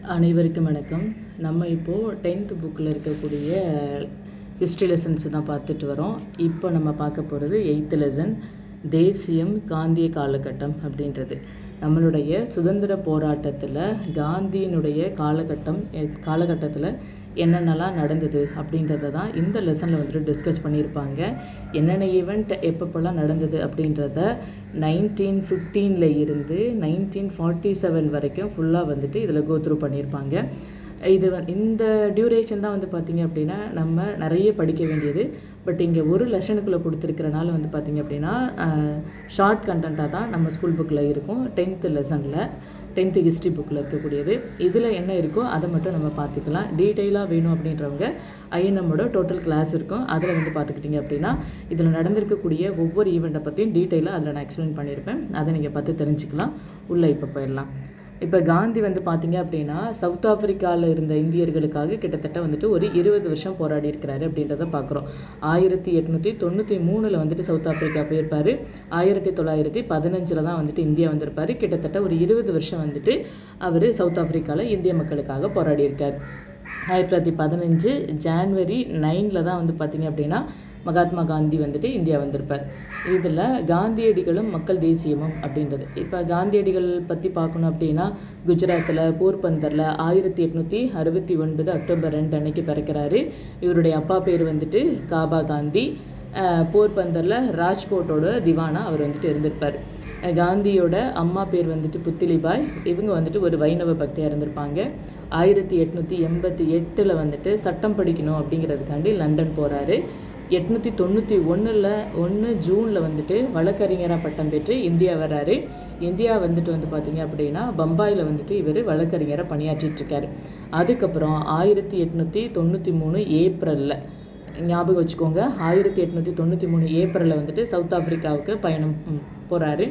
அனைவருக்கும் வணக்கம். நம்ம இப்போது 10th புக்கில் இருக்கக்கூடிய ஹிஸ்ட்ரி லெசன்ஸ் தான் பார்த்துட்டு வரோம். இப்போ நம்ம பார்க்க போகிறது 8th லெசன், தேசியம் காந்திய காலகட்டம் அப்படின்றது. நம்மளுடைய சுதந்திர போராட்டத்தில் காந்தியினுடைய காலகட்டத்தில் என்னென்னலாம் நடந்தது அப்படின்றத தான் இந்த லெசனில் வந்துட்டு டிஸ்கஸ் பண்ணியிருப்பாங்க. என்னென்ன ஈவெண்ட் எப்பப்போலாம் நடந்தது அப்படின்றத 1915 இருந்து 1947 வரைக்கும் ஃபுல்லாக வந்துட்டு இதில் கோத்ரூ பண்ணியிருப்பாங்க. இந்த டியூரேஷன் தான் வந்து பார்த்திங்க அப்படின்னா நம்ம நிறைய படிக்க வேண்டியது. பட் இங்கே ஒரு லெசனுக்குள்ளே கொடுத்துருக்கிறனால வந்து பார்த்திங்க அப்படின்னா ஷார்ட் கண்டென்ட்டாக தான் நம்ம ஸ்கூல் புக்கில் இருக்கும். 10th லெசனில் 10th ஹிஸ்ட்ரி புக்கில் இருக்கக்கூடியது. இதில் என்ன இருக்கோ அதை மட்டும் நம்ம பார்த்துக்கலாம். டீட்டெயிலாக வேணும் அப்படின்றவங்க ஐஎன்எம்மோட டோட்டல் கிளாஸ் இருக்கும், அதில் வந்து பார்த்துக்கிட்டிங்க அப்படின்னா இதில் நடந்திருக்கக்கூடிய ஒவ்வொரு ஈவெண்ட்டை பற்றியும் டீட்டெயிலாக அதில் நான் எக்ஸ்பிளைன் பண்ணியிருப்பேன். அதை நீங்கள் பார்த்து தெரிஞ்சுக்கலாம். உள்ளே இப்போ போயிடலாம். இப்போ காந்தி வந்து பார்த்திங்க அப்படின்னா சவுத் ஆஃப்ரிக்காவில் இருந்த இந்தியர்களுக்காக கிட்டத்தட்ட வந்துட்டு ஒரு 20 வருஷம் போராடி இருக்கிறாரு அப்படின்றத பார்க்குறோம். 1893 வந்துட்டு சவுத் ஆஃப்ரிக்கா போயிருப்பார். 1915 தான் வந்துட்டு இந்தியா வந்திருப்பார். கிட்டத்தட்ட ஒரு 20 வருஷம் வந்துட்டு அவர் சவுத் ஆஃப்ரிக்காவில் இந்திய மக்களுக்காக போராடி இருக்கார். 1915 ஜான்வரி 9 தான் வந்து பார்த்திங்க அப்படின்னா மகாத்மா காந்தி வந்துட்டு இந்தியா வந்திருப்பார். இதில் காந்தியடிகளும் மக்கள் தேசியமும் அப்படின்றது. இப்போ காந்தியடிகள் பற்றி பார்க்கணும் அப்படின்னா குஜராத்தில் போர்பந்தரில் 1869 அக்டோபர் 2 அன்னைக்கு பிறக்கிறாரு. இவருடைய அப்பா பேர் வந்துட்டு காபா காந்தி. போர்பந்தரில் ராஜ்கோட்டோட திவானா அவர் வந்துட்டு இருந்திருப்பார். காந்தியோட அம்மா பேர் வந்துட்டு புத்திலிபாய். இவங்க வந்துட்டு ஒரு வைணவ பக்தியாக இருந்திருப்பாங்க. 1888 வந்துட்டு சட்டம் படிக்கணும் அப்படிங்கிறதுக்காண்டி லண்டன் போகிறாரு. 1891 ஜூனில் வந்துட்டு வழக்கறிஞராக பட்டம் பெற்று இந்தியா வர்றாரு. இந்தியா வந்துட்டு பார்த்திங்க அப்படின்னா பம்பாயில் வந்துட்டு இவர் வழக்கறிஞராக பணியாற்றிட்டுருக்காரு. அதுக்கப்புறம் 1893 ஏப்ரலில் ஞாபகம் வச்சுக்கோங்க, 1893 ஏப்ரலில் வந்துட்டு சவுத் ஆஃப்ரிக்காவுக்கு பயணம் போகிறாரு.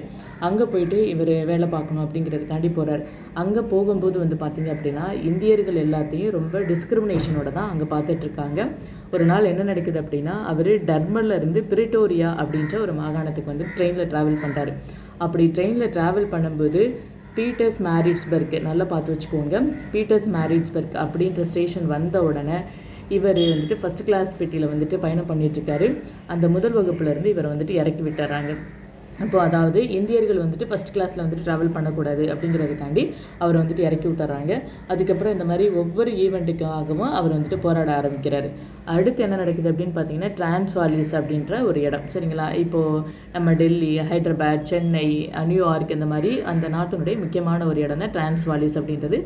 அங்கே போயிட்டு இவர் வேலை பார்க்கணும் அப்படிங்கிறதுக்காண்டி போகிறார். அங்கே போகும்போது வந்து பார்த்திங்க அப்படின்னா இந்தியர்கள் எல்லாத்தையும் ரொம்ப டிஸ்கிரிமினேஷனோட தான் அங்கே பார்த்துட்ருக்காங்க. ஒரு நாள் என்ன நடக்குது அப்படின்னா அவர் டர்மனில் இருந்து பிரிட்டோரியா அப்படின்ற ஒரு மாகாணத்துக்கு வந்து ட்ரெயினில் ட்ராவல் பண்ணுறாரு. அப்படி ட்ரெயினில் ட்ராவல் பண்ணும்போது பீட்டர்ஸ் மேரிட்ஸ்பர்க், நல்லா பார்த்து வச்சுக்கோங்க, பீட்டர்ஸ் மேரிட்ஸ்பர்க் அப்படின்ற ஸ்டேஷன் வந்த உடனே இவர் வந்துட்டு ஃபஸ்ட் கிளாஸ் பெட்டியில் வந்துட்டு பயணம் பண்ணிகிட்ருக்காரு. அந்த முதல் வகுப்புலேருந்து இவரை வந்துட்டு இறக்கி விட்டுறாங்க. அப்போது அதாவது இந்தியர்கள் வந்துட்டு ஃபஸ்ட் கிளாஸில் வந்துட்டு ட்ராவல் பண்ணக்கூடாது அப்படிங்கிறதுக்காண்டி அவர் வந்துட்டு இறக்கி விட்டுறாங்க. அதுக்கப்புறம் இந்த மாதிரி ஒவ்வொரு ஈவெண்ட்டுக்காகவும் அவர் வந்துட்டு போராட ஆரம்பிக்கிறார். அடுத்து என்ன நடக்குது அப்படின்னு பார்த்தீங்கன்னா டிரான்ஸ்வாலிஸ் அப்படின்ற ஒரு இடம், சரிங்களா? இப்போது நம்ம டெல்லி, ஹைதராபாத், சென்னை, நியூயார்க் இந்த மாதிரி அந்த நாட்டினுடைய முக்கியமான ஒரு இடம் தான் டிரான்ஸ்வாலிஸ் அப்படின்றது.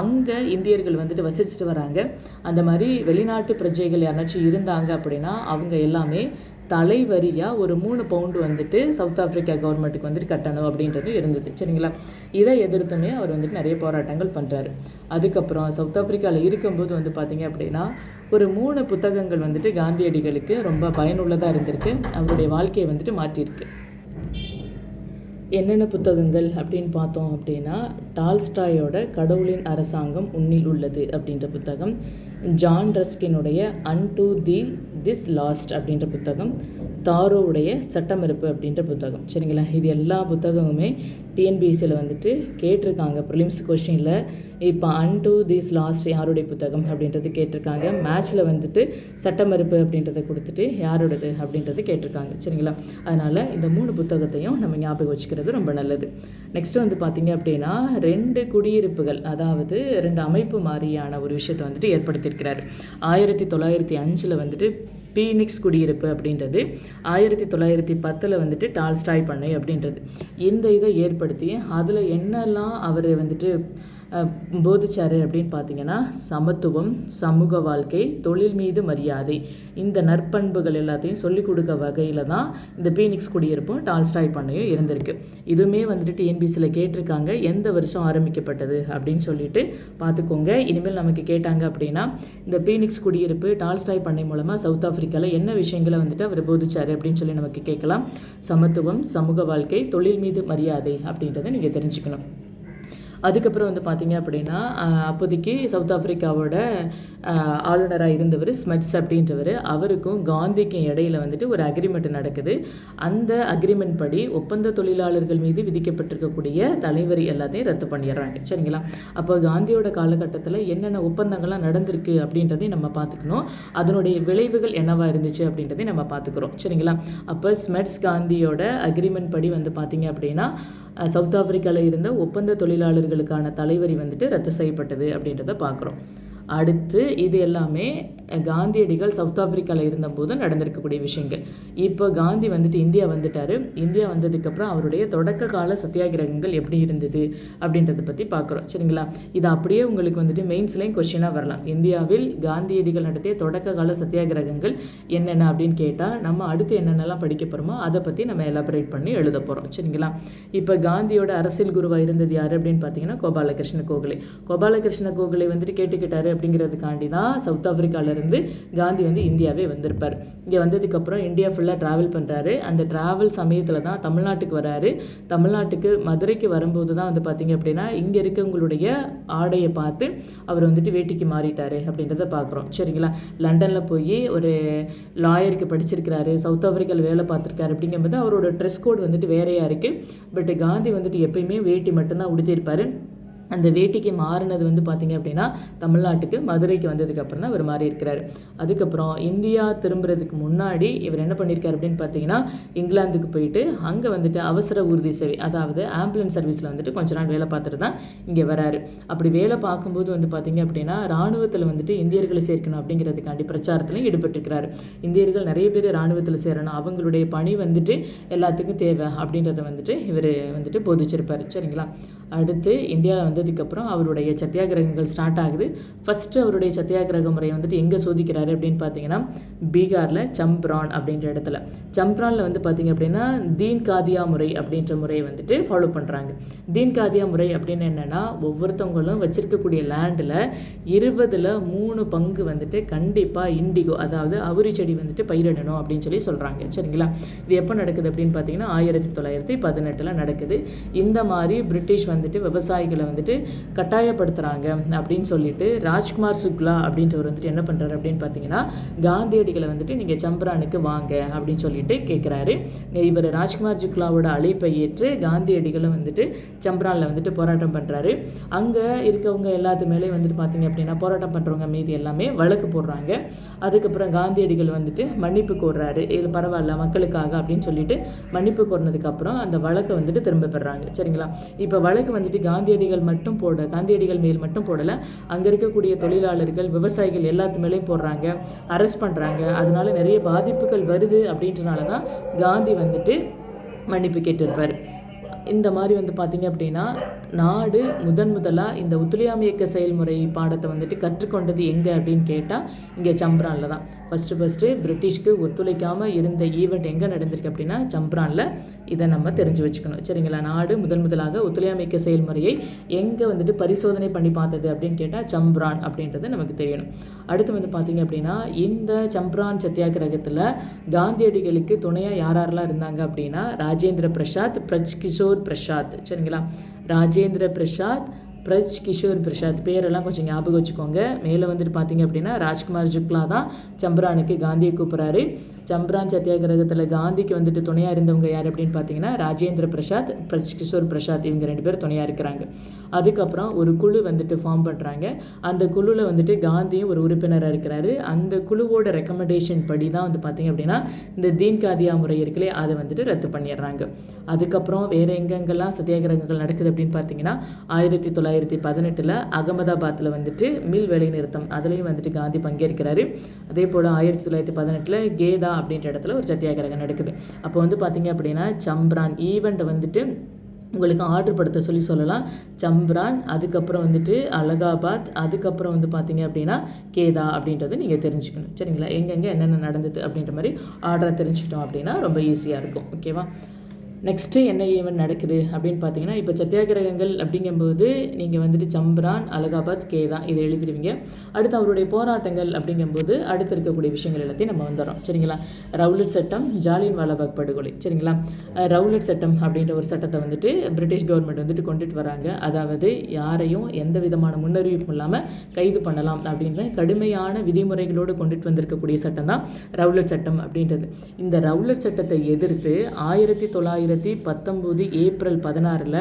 அங்கே இந்தியர்கள் வந்துட்டு வசிச்சுட்டு வராங்க. அந்த மாதிரி வெளிநாட்டு பிரஜைகள் யாராச்சும் இருந்தாங்க அப்படின்னா அவங்க எல்லாமே தலைவரியாக ஒரு 3 பவுண்டு வந்துட்டு சவுத் ஆஃப்ரிக்கா கவர்மெண்ட்டுக்கு வந்துட்டு கட்டணும் அப்படின்றது இருந்தது, சரிங்களா? இதை எதிர்த்துமே அவர் வந்துட்டு நிறைய போராட்டங்கள் பண்ணுறாரு. அதுக்கப்புறம் சவுத் ஆஃப்ரிக்காவில் இருக்கும்போது வந்து பார்த்திங்க அப்படின்னா ஒரு 3 புத்தகங்கள் வந்துட்டு காந்தியடிகளுக்கு ரொம்ப பயனுள்ளதாக இருந்திருக்கு. அவருடைய வாழ்க்கையை வந்துட்டு மாற்றிருக்கு. என்னென்ன புத்தகங்கள் அப்படின்னு பார்த்தோம் அப்படின்னா டால்ஸ்டாயோட கடவுளின் அரசாங்கம் உன்னில் உள்ளது அப்படின்ற புத்தகம், ஜான் ரஸ்கினுடைய அன்டு திஸ் லாஸ்ட் அப்படின்ற புத்தகம், தாரோவுடைய சட்டமறுப்பு அப்படின்ற புத்தகம், சரிங்களா? இது எல்லா புத்தகமுமே டிஎன்பிஎஸ்சியில் வந்துட்டு கேட்டிருக்காங்க ப்ரிலிம்ஸ் கொஷினில். இப்போ அன்டு திஸ் லாஸ்ட் யாருடைய புத்தகம் அப்படின்றது கேட்டிருக்காங்க. மேட்ச்சில் வந்துட்டு சட்டமறுப்பு அப்படின்றத கொடுத்துட்டு யாரோடது அப்படின்றது கேட்டிருக்காங்க, சரிங்களா? அதனால் இந்த 3 புத்தகத்தையும் நம்ம ஞாபகம் வச்சுக்கிறது ரொம்ப நல்லது. நெக்ஸ்ட்டு வந்து பார்த்திங்க அப்படின்னா 2 குடியிருப்புகள், அதாவது 2 அமைப்பு மாதிரியான ஒரு விஷயத்தை வந்துட்டு ஏற்படுத்தியிருக்கிறார். 1905 வந்துட்டு பீனிக்ஸ் குடியிருப்பு அப்படின்றது, 1910 வந்துட்டு டால்ஸ்டாய் பண்ணை அப்படின்றது. இந்த இதை ஏற்படுத்தி அதில் என்னெல்லாம் அவர் வந்துட்டு போதிச்சார் அப்படின்னு பார்த்தீங்கன்னா சமத்துவம், சமூக வாழ்க்கை, தொழில் மீது மரியாதை, இந்த நற்பண்புகள் எல்லாத்தையும் சொல்லிக் கொடுக்க வகையில் தான் இந்த பீனிக்ஸ் குடியிருப்பும் டால்ஸ்டாய் பண்ணையும் இருந்திருக்கு. இதுவுமே வந்துட்டு டிஎன்பிசியில் கேட்டிருக்காங்க எந்த வருஷம் ஆரம்பிக்கப்பட்டது அப்படின்னு சொல்லிட்டு பார்த்துக்கோங்க. இனிமேல் நமக்கு கேட்டாங்க அப்படின்னா இந்த பீனிக்ஸ் குடியிருப்பு டால்ஸ்டாய் பண்ணை மூலமாக சவுத் ஆஃப்ரிக்காவில் என்ன விஷயங்களை வந்துட்டு அவர் போதிச்சார் அப்படின்னு சொல்லி நமக்கு கேட்கலாம். சமத்துவம், சமூக வாழ்க்கை, தொழில் மீது மரியாதை அப்படின்றத நீங்கள் தெரிஞ்சுக்கணும். அதுக்கப்புறம் வந்து பார்த்தீங்க அப்படின்னா அப்போதைக்கு சவுத் ஆப்பிரிக்காவோட ஆளுநராக இருந்தவர் ஸ்மெட்ஸ் அப்படின்றவர், அவருக்கும் காந்திக்கும் இடையில வந்துட்டு ஒரு அக்ரிமெண்ட் நடக்குது. அந்த அக்ரிமெண்ட் படி ஒப்பந்த தொழிலாளர்கள் மீது விதிக்கப்பட்டிருக்கக்கூடிய தலைவரி எல்லாத்தையும் ரத்து பண்ணிடுறாங்க. சரிங்களா? அப்போ காந்தியோட காலகட்டத்தில் என்னென்ன ஒப்பந்தங்கள்லாம் நடந்திருக்கு அப்படின்றதையும் நம்ம பார்த்துக்கணும். அதனுடைய விளைவுகள் என்னவா இருந்துச்சு அப்படின்றதையும் நம்ம பார்த்துக்கிறோம். சரிங்களா? அப்போ ஸ்மெட்ஸ் காந்தியோட அக்ரிமெண்ட் படி வந்து பார்த்தீங்க அப்படின்னா சவுத் ஆப்பிரிக்காவில் இருந்த ஒப்பந்த தொழிலாளர்களுக்கான தலைவரி வந்துட்டு ரத்து செய்யப்பட்டது அப்படின்றத பார்க்குறோம். அடுத்து இது எல்லாமே காந்தியடிகள் சவுத் ஆப்பிரிக்காவில் இருந்தபோது நடந்திருக்கக்கூடிய விஷயங்கள். இப்போ காந்தி வந்துட்டு இந்தியா வந்துட்டார். இந்தியா வந்ததுக்கப்புறம் அவருடைய தொடக்க கால சத்தியாகிரகங்கள் எப்படி இருந்தது அப்படின்றத பற்றி பார்க்குறோம். சரிங்களா? இது அப்படியே உங்களுக்கு வந்துட்டு மெயின்ஸ்லையும் கொஸ்டினாக வரலாம். இந்தியாவில் காந்தியடிகள் நடத்திய தொடக்க கால சத்தியாகிரகங்கள் என்னென்ன அப்படின்னு கேட்டால் நம்ம அடுத்து என்னென்னலாம் படிக்க போகிறோமோ அதை பற்றி நம்ம எலாபரேட் பண்ணி எழுத போகிறோம். சரிங்களா? இப்போ காந்தியோட அரசியல் குருவாக இருந்தது யார் அப்படின்னு பார்த்தீங்கன்னா கோபாலகிருஷ்ண கோகலே. கோபாலகிருஷ்ண கோகலே வந்துட்டு கேட்டுக்கிட்டாரு அப்படிங்கிறதுக்காண்டி தான் சவுத் ஆப்பிரிக்காவிலேருந்து காந்தி வந்து இந்தியாவே வந்திருப்பார். இங்கே வந்ததுக்கப்புறம் இந்தியா ஃபுல்லாக ட்ராவல் பண்ணுறாரு. அந்த ட்ராவல் சமயத்தில் தான் தமிழ்நாட்டுக்கு வராரு. தமிழ்நாட்டுக்கு மதுரைக்கு வரும்போது தான் வந்து பார்த்திங்க அப்படின்னா இங்கே இருக்கவங்களுடைய ஆடையை பார்த்து அவர் வந்துட்டு வேட்டிக்கு மாறிட்டார் அப்படின்றத பார்க்குறோம். சரிங்களா? லண்டனில் போய் ஒரு லாயருக்கு படிச்சிருக்கிறாரு, சவுத் ஆப்பிரிக்காவில் வேலை பார்த்துருக்காரு. அப்படிங்கும்போது அவரோட ட்ரெஸ் கோட் வந்துட்டு வேறையாக இருக்குது. பட் காந்தி வந்துட்டு எப்பயுமே வேட்டி மட்டும்தான் உடுத்தியிருப்பார். அந்த வேட்டிக்கு மாறினது வந்து பார்த்திங்க அப்படின்னா தமிழ்நாட்டுக்கு மதுரைக்கு வந்ததுக்கப்புறம் தான் இவர் மாறி இருக்கிறார். அதுக்கப்புறம் இந்தியா திரும்புறதுக்கு முன்னாடி இவர் என்ன பண்ணியிருக்காரு அப்படின்னு பார்த்தீங்கன்னா இங்கிலாந்துக்கு போயிட்டு அங்கே வந்துட்டு அவசர ஊர்தி சேவை, அதாவது ஆம்புலன்ஸ் சர்வீஸில் வந்துட்டு கொஞ்ச நாள் வேலை பார்த்துட்டு தான் இங்கே வராரு. அப்படி வேலை பார்க்கும்போது வந்து பார்த்திங்க அப்படின்னா இராணுவத்தில் வந்துட்டு இந்தியர்களை சேர்க்கணும் அப்படிங்கிறதுக்காண்டி பிரச்சாரத்திலையும் ஈடுபட்டிருக்கிறாரு. இந்தியர்கள் நிறைய பேர் இராணுவத்தில் சேரணும், அவங்களுடைய பணி வந்துட்டு எல்லாத்துக்கும் தேவை அப்படின்றத வந்துட்டு இவர் வந்துட்டு போதிச்சிருப்பார். சரிங்களா? அடுத்து இந்தியாவில் வந்ததுக்கப்புறம் அவருடைய சத்தியாகிரகங்கள் ஸ்டார்ட் ஆகுது. ஃபஸ்ட்டு அவருடைய சத்தியாகிரக முறையை வந்துட்டு எங்கே சோதிக்கிறாரு அப்படின்னு பார்த்தீங்கன்னா பீகாரில் சம்ப்ரான் அப்படின்ற இடத்துல. சம்ப்ரானில் வந்து பார்த்திங்க அப்படின்னா தீன் காதியா முறை அப்படின்ற முறையை வந்துட்டு ஃபாலோ பண்ணுறாங்க. தீன் காதியா முறை அப்படின்னு என்னென்னா ஒவ்வொருத்தவங்களும் வச்சுருக்கக்கூடிய லேண்டில் 20% பங்கு வந்துட்டு கண்டிப்பாக இண்டிகோ, அதாவது அவுரி செடி வந்துட்டு பயிரிடணும் அப்படின்னு சொல்லி சொல்கிறாங்க. சரிங்களா? இது எப்போ நடக்குது அப்படின்னு பார்த்தீங்கன்னா 1918 நடக்குது. இந்த மாதிரி பிரிட்டிஷ் வந்துட்டு விவசாயிகளை வந்துட்டு கட்டாயப்படுத்துகிறாங்க அப்படின்னு சொல்லிட்டு ராஜ்குமார் சுக்லா அப்படின்றவர் வந்துட்டு என்ன பண்ணுறாரு அப்படின்னு பார்த்தீங்கன்னா காந்தியடிகளை வந்துட்டு நீங்கள் சம்பரானுக்கு வாங்க அப்படின்னு சொல்லிட்டு கேட்குறாரு. இவர் ராஜ்குமார் சுக்லாவோட அழைப்பை ஏற்று காந்தியடிகளும் வந்துட்டு சம்பரானில் வந்துட்டு போராட்டம் பண்ணுறாரு. அங்கே இருக்கவங்க எல்லாத்து மேலே வந்துட்டு பார்த்தீங்க அப்படின்னா போராட்டம் பண்ணுறவங்க மீது எல்லாமே வழக்கு போடுறாங்க. அதுக்கப்புறம் காந்தியடிகள் வந்துட்டு மன்னிப்பு கோர்றாரு. இது பரவாயில்ல மக்களுக்காக அப்படின்னு சொல்லிட்டு மன்னிப்பு கோர்னதுக்கப்புறம் அந்த வழக்கை வந்துட்டு திரும்ப பெறாங்க. சரிங்களா? இப்போ வழக்கு வந்துட்டு காந்தியடிகள் மேல் மட்டும் போடலை, அங்கே இருக்கக்கூடிய தொழிலாளர்கள் விவசாயிகள் எல்லாத்து மேலேயும் போடுறாங்க, அரெஸ்ட் பண்ணுறாங்க. அதனால நிறைய பாதிப்புகள் வருது அப்படின்றனால தான் காந்தி வந்துட்டு மன்னிப்பு கேட்டிருப்பார். இந்த மாதிரி வந்து பார்த்திங்க அப்படின்னா நாடு முதலாக இந்த ஒத்துழையாமை இயக்க செயல்முறை பாடத்தை வந்துட்டு கற்றுக்கொண்டது எங்கே அப்படின்னு கேட்டால் இங்கே சம்பரானில் தான். ஃபஸ்ட்டு பிரிட்டிஷ்க்கு ஒத்துழைக்காமல் இருந்த ஈவெண்ட் எங்கே நடந்திருக்கு அப்படின்னா சம்பரானில். இதை நம்ம தெரிஞ்சு வச்சுக்கணும். சரிங்களா? நாடு முதலாக ஒத்துழையாமை இயக்க செயல்முறையை எங்கே வந்துட்டு பரிசோதனை பண்ணி பார்த்தது அப்படின்னு கேட்டால் சம்பரான் அப்படின்றது நமக்கு தெரியணும். அடுத்து வந்து பார்த்திங்க அப்படின்னா இந்த சம்பரான் சத்தியாகிரகத்தில் காந்தியடிகளுக்கு துணையாக யாரெல்லாம் இருந்தாங்க அப்படின்னா ராஜேந்திர பிரசாத், பிரஜ் கிஷோர் பிரசாத். சரிங்களா? ராஜேந்திர பிரசாத், பிரஜ் கிஷோர் பிரசாத் பேரெல்லாம் கொஞ்சம் ஞாபகம் வச்சுக்கோங்க. மேலே வந்துட்டு பார்த்தீங்க அப்படின்னா ராஜ்குமார் சுக்லா தான் சம்பரானுக்கு காந்தியை கூப்பிட்றாரு. சம்பரான் சத்தியாகிரகத்தில் காந்திக்கு வந்துட்டு துணையாக இருந்தவங்க யார் அப்படின்னு பார்த்தீங்கன்னா ராஜேந்திர பிரசாத், பிரஜ் கிஷோர் பிரசாத், இவங்க 2 பேர் துணையாக இருக்கிறாங்க. அதுக்கப்புறம் ஒரு குழு வந்துட்டு ஃபார்ம் பண்ணுறாங்க. அந்த குழுவில் வந்துட்டு காந்தியும் ஒரு உறுப்பினராக இருக்கிறாரு. அந்த குழுவோட ரெக்கமெண்டேஷன் படி தான் வந்து பார்த்திங்க அப்படின்னா இந்த தீன் காதியா முறை இருக்குல்லையே அதை வந்துட்டு ரத்து பண்ணிடுறாங்க. அதுக்கப்புறம் வேறு எங்கெங்கெல்லாம் சத்தியாகிரகங்கள் நடக்குது அப்படின்னு பார்த்தீங்கன்னா 1918 அகமதாபாத்தில் வந்துட்டு மில் வேலை நிறுத்தம், அதுலேயும் வந்துட்டு காந்தி பங்கேற்கிறாரு. அதே போல் 1918 கேதா அப்படின்ற இடத்துல ஒரு சத்தியாகிரகம் நடக்குது. அப்போ வந்து பார்த்திங்க அப்படின்னா சம்பரான் ஈவெண்ட்டை வந்துட்டு உங்களுக்கு ஆர்டர் படுத்த சொல்லலாம். சம்பரான், அதுக்கப்புறம் வந்துட்டு அலகாபாத், அதுக்கப்புறம் வந்து பார்த்திங்க அப்படின்னா கேதா அப்படின்றது நீங்கள் தெரிஞ்சுக்கணும். சரிங்களா? எங்கெங்கே என்னென்ன நடந்தது அப்படின்ற மாதிரி ஆர்டரை தெரிஞ்சுக்கிட்டோம் அப்படின்னா ரொம்ப ஈஸியாக இருக்கும். ஓகேவா? நெக்ஸ்ட்டு என்ன ஈவெண்ட் நடக்குது அப்படின்னு பார்த்தீங்கன்னா, இப்போ சத்தியாகிரகங்கள் அப்படிங்கும்போது நீங்கள் வந்துட்டு சம்பரான், அலகாபாத், கேதான் இதை எழுதிடுவீங்க. அடுத்து அவருடைய போராட்டங்கள் அப்படிங்கும்போது அடுத்து இருக்கக்கூடிய விஷயங்கள் எல்லாத்தையும் நம்ம வந்துடுறோம். சரிங்களா? ரவுலட் சட்டம், ஜாலியன் வாலாபாக் படுகொலை. சரிங்களா? ரவுலட் சட்டம் அப்படின்ற ஒரு சட்டத்தை வந்துட்டு பிரிட்டிஷ் கவர்மெண்ட் வந்துட்டு கொண்டுட்டு வராங்க. அதாவது யாரையும் எந்த விதமான முன்னறிவிப்பும் இல்லாமல் கைது பண்ணலாம் அப்படின்ற கடுமையான விதிமுறைகளோடு கொண்டுட்டு வந்திருக்கக்கூடிய சட்டம் தான் ரவுலட் சட்டம் அப்படின்றது. இந்த ரவுலட் சட்டத்தை எதிர்த்து 1919 ஏப்ரல் 16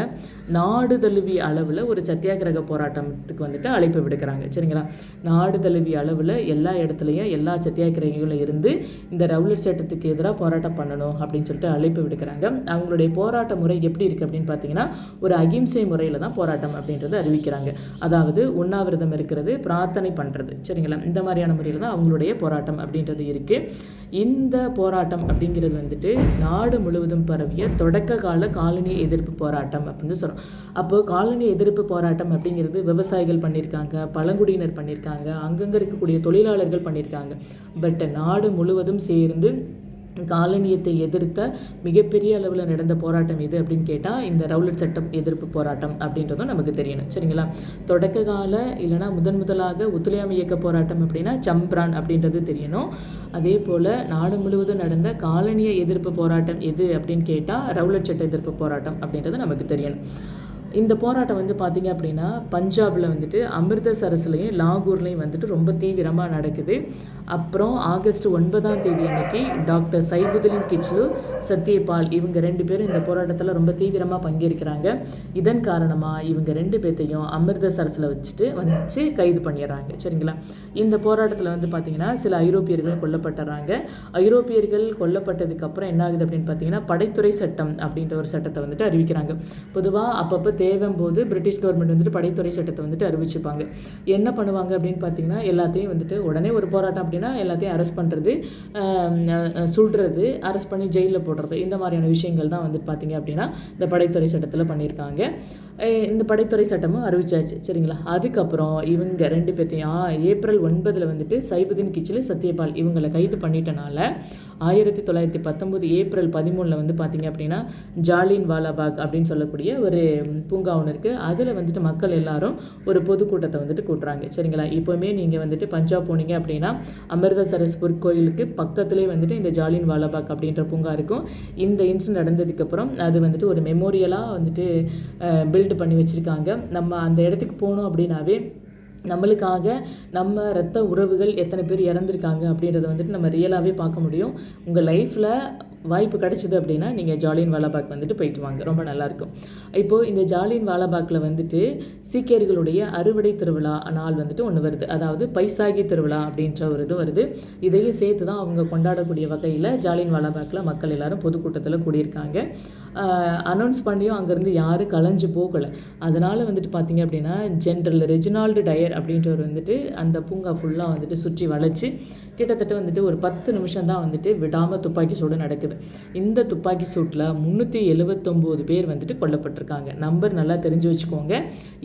நாடு தழுவிய அளவில் ஒரு சத்தியாகிரக போராட்டத்துக்கு வந்துட்டு அழைப்பு விடுக்கிறாங்க. சரிங்களா? நாடு தழுவிய அளவில் எல்லா இடத்துலையும் எல்லா சத்தியாகிரகிகளும் இருந்து இந்த ரவுலட் சட்டத்துக்கு எதிராக போராட்டம் பண்ணணும் அப்படின்னு சொல்லிட்டு அழைப்பு விடுக்கிறாங்க. அவங்களுடைய போராட்ட முறை எப்படி இருக்குது அப்படின்னு பார்த்தீங்கன்னா, ஒரு அகிம்சை முறையில் தான் போராட்டம் அப்படின்றத அறிவிக்கிறாங்க. அதாவது உண்ணாவிரதம் இருக்கிறது, பிரார்த்தனை பண்ணுறது. சரிங்களா? இந்த மாதிரியான முறையில் தான் அவங்களுடைய போராட்டம் அப்படின்றது இருக்குது. இந்த போராட்டம் அப்படிங்கிறது வந்துட்டு நாடு முழுவதும் பரவிய தொடக்க கால காலனி எதிர்ப்பு போராட்டம் அப்படின்னு சொல்கிறோம். அப்போது காலனி எதிர்ப்பு போராட்டம் அப்படிங்கிறது விவசாயிகள் பண்ணியிருக்காங்க, பழங்குடியினர் பண்ணியிருக்காங்க, அங்கங்கே இருக்கக்கூடிய தொழிலாளர்கள் பண்ணியிருக்காங்க. பட் நாடு முழுவதும் சேர்ந்து காலனியத்தை எதிர்த்த மிகப்பெரிய அளவில் நடந்த போராட்டம் எது அப்படின்னு கேட்டால் இந்த ரவுலட் சட்டம் எதிர்ப்பு போராட்டம் அப்படின்றதும் நமக்கு தெரியணும். சரிங்களா? தொடக்க கால இல்லைனா முதலாக ஒத்துழையாமை இயக்க போராட்டம் அப்படின்னா சம்பரான் அப்படின்றது தெரியணும். அதே போல் நாடு முழுவதும் நடந்த காலனிய எதிர்ப்பு போராட்டம் எது அப்படின்னு கேட்டால் ரவுலட் சட்ட எதிர்ப்பு போராட்டம் அப்படின்றது நமக்கு தெரியணும். இந்த போராட்டம் வந்து பார்த்திங்க அப்படின்னா பஞ்சாபில் வந்துட்டு அமிர்தசரஸ்லையும் லாகூர்லேயும் வந்துட்டு ரொம்ப தீவிரமாக நடக்குது. அப்புறம் ஆகஸ்ட் 9 அன்னைக்கு டாக்டர் சைபுதீன் கிச்லு, சத்யபால் இவங்க 2 பேரும் இந்த போராட்டத்தில் ரொம்ப தீவிரமாக பங்கேற்கிறாங்க. இதன் காரணமாக இவங்க 2 பேர்த்தையும் அமிர்தசரஸில் வச்சு கைது பண்ணிடுறாங்க. சரிங்களா? இந்த போராட்டத்தில் வந்து பார்த்திங்கன்னா சில ஐரோப்பியர்கள் கொல்லப்பட்டுறாங்க. ஐரோப்பியர்கள் கொல்லப்பட்டதுக்கப்புறம் என்ன ஆகுது அப்படின்னு பார்த்தீங்கன்னா படைத்துறை சட்டம் அப்படின்ற ஒரு சட்டத்தை வந்துட்டு அறிவிக்கிறாங்க. பொதுவாக அப்பப்போ தேவைம்போது பிரிட்டிஷ் கவர்மெண்ட் வந்துட்டு படைத்துறை சட்டத்தை வந்துட்டு அறிவிச்சுப்பாங்க. என்ன பண்ணுவாங்க அப்படின்னு பார்த்தீங்கன்னா எல்லாத்தையும் வந்துட்டு உடனே ஒரு போராட்டம் அப்படின்னா எல்லாத்தையும் அரெஸ்ட் பண்ணுறது, சுடுறது, அரெஸ்ட் பண்ணி ஜெயிலில் போடுறது, இந்த மாதிரியான விஷயங்கள் தான் வந்துட்டு பார்த்தீங்க அப்படின்னா இந்த படைத்துறை சட்டத்தில் பண்ணியிருக்காங்க. இந்த படைத்துறை சட்டமும் அறிவிச்சாச்சு. சரிங்களா? அதுக்கப்புறம் இவங்க 2 பேர்த்தையும் ஏப்ரல் 9 வந்துட்டு சைபுதீன் கிச்லு, சத்யபால் இவங்களை கைது பண்ணிட்டனால 1919 ஏப்ரல் 13 வந்து பார்த்திங்க அப்படின்னா ஜாலியன் வாலாபாக் அப்படின்னு சொல்லக்கூடிய ஒரு பூங்கா ஒன்று இருக்குது. அதில் வந்துட்டு மக்கள் எல்லாரும் ஒரு பொதுக்கூட்டத்தை வந்துட்டு கூட்டுறாங்க. சரிங்களா? இப்போவுமே நீங்கள் வந்துட்டு பஞ்சாப் போனீங்க அப்படின்னா அமிர்தசரஸ் கோயிலுக்கு பக்கத்துலேயே வந்துட்டு இந்த ஜாலியன் வாலாபாக் அப்படின்ற பூங்கா இருக்கும். இந்த இன்சிடென்ட் நடந்ததுக்கப்புறம் அது வந்துட்டு ஒரு மெமோரியலாக வந்துட்டு பில்டு பண்ணி வச்சுருக்காங்க. நம்ம அந்த இடத்துக்கு போனோம் அப்படின்னாவே நம்மளுக்காக நம்ம இரத்த உறவுகள் எத்தனை பேர் இறந்துருக்காங்க அப்படின்றத வந்துட்டு நம்ம ரியலாகவே பார்க்க முடியும். உங்கள் லைஃப்பில் வாய்ப்பு கிடைச்சிது அப்படின்னா நீங்கள் ஜாலியன் வாலாபாக் வந்துட்டு போயிட்டு வாங்க, ரொம்ப நல்லாயிருக்கும். இப்போது இந்த ஜாலியன் வாலாபாக்கில் வந்துட்டு சீக்கியர்களுடைய அறுவடை திருவிழா நாள் வந்துட்டு ஒன்று வருது. அதாவது பைசாகி திருவிழா அப்படின்ற ஒரு இது வருது. இதையும் சேர்த்து தான் அவங்க கொண்டாடக்கூடிய வகையில் ஜாலியன் வாலாபாக்கில் மக்கள் எல்லாரும் பொதுக்கூட்டத்தில் கூடியிருக்காங்க. அனௌன்ஸ் பண்ணியும் அங்கேருந்து யாரும் கலைஞ்சு போகலை. அதனால் வந்துட்டு பார்த்திங்க அப்படின்னா ஜென்ரல் ரெஜினால்டு டயர் அப்படின்றவர் வந்துட்டு அந்த பூங்கா ஃபுல்லாக வந்துட்டு சுற்றி வளைச்சி கிட்டத்தட்ட வந்துட்டு ஒரு 10 நிமிஷம் தான் வந்துட்டு விடாமல் துப்பாக்கி சூடு நடக்குது. இந்த துப்பாக்கி சூட்டில் 379 பேர் வந்துட்டு கொல்லப்பட்டிருக்காங்க. நம்பர் நல்லா தெரிஞ்சு வச்சுக்கோங்க.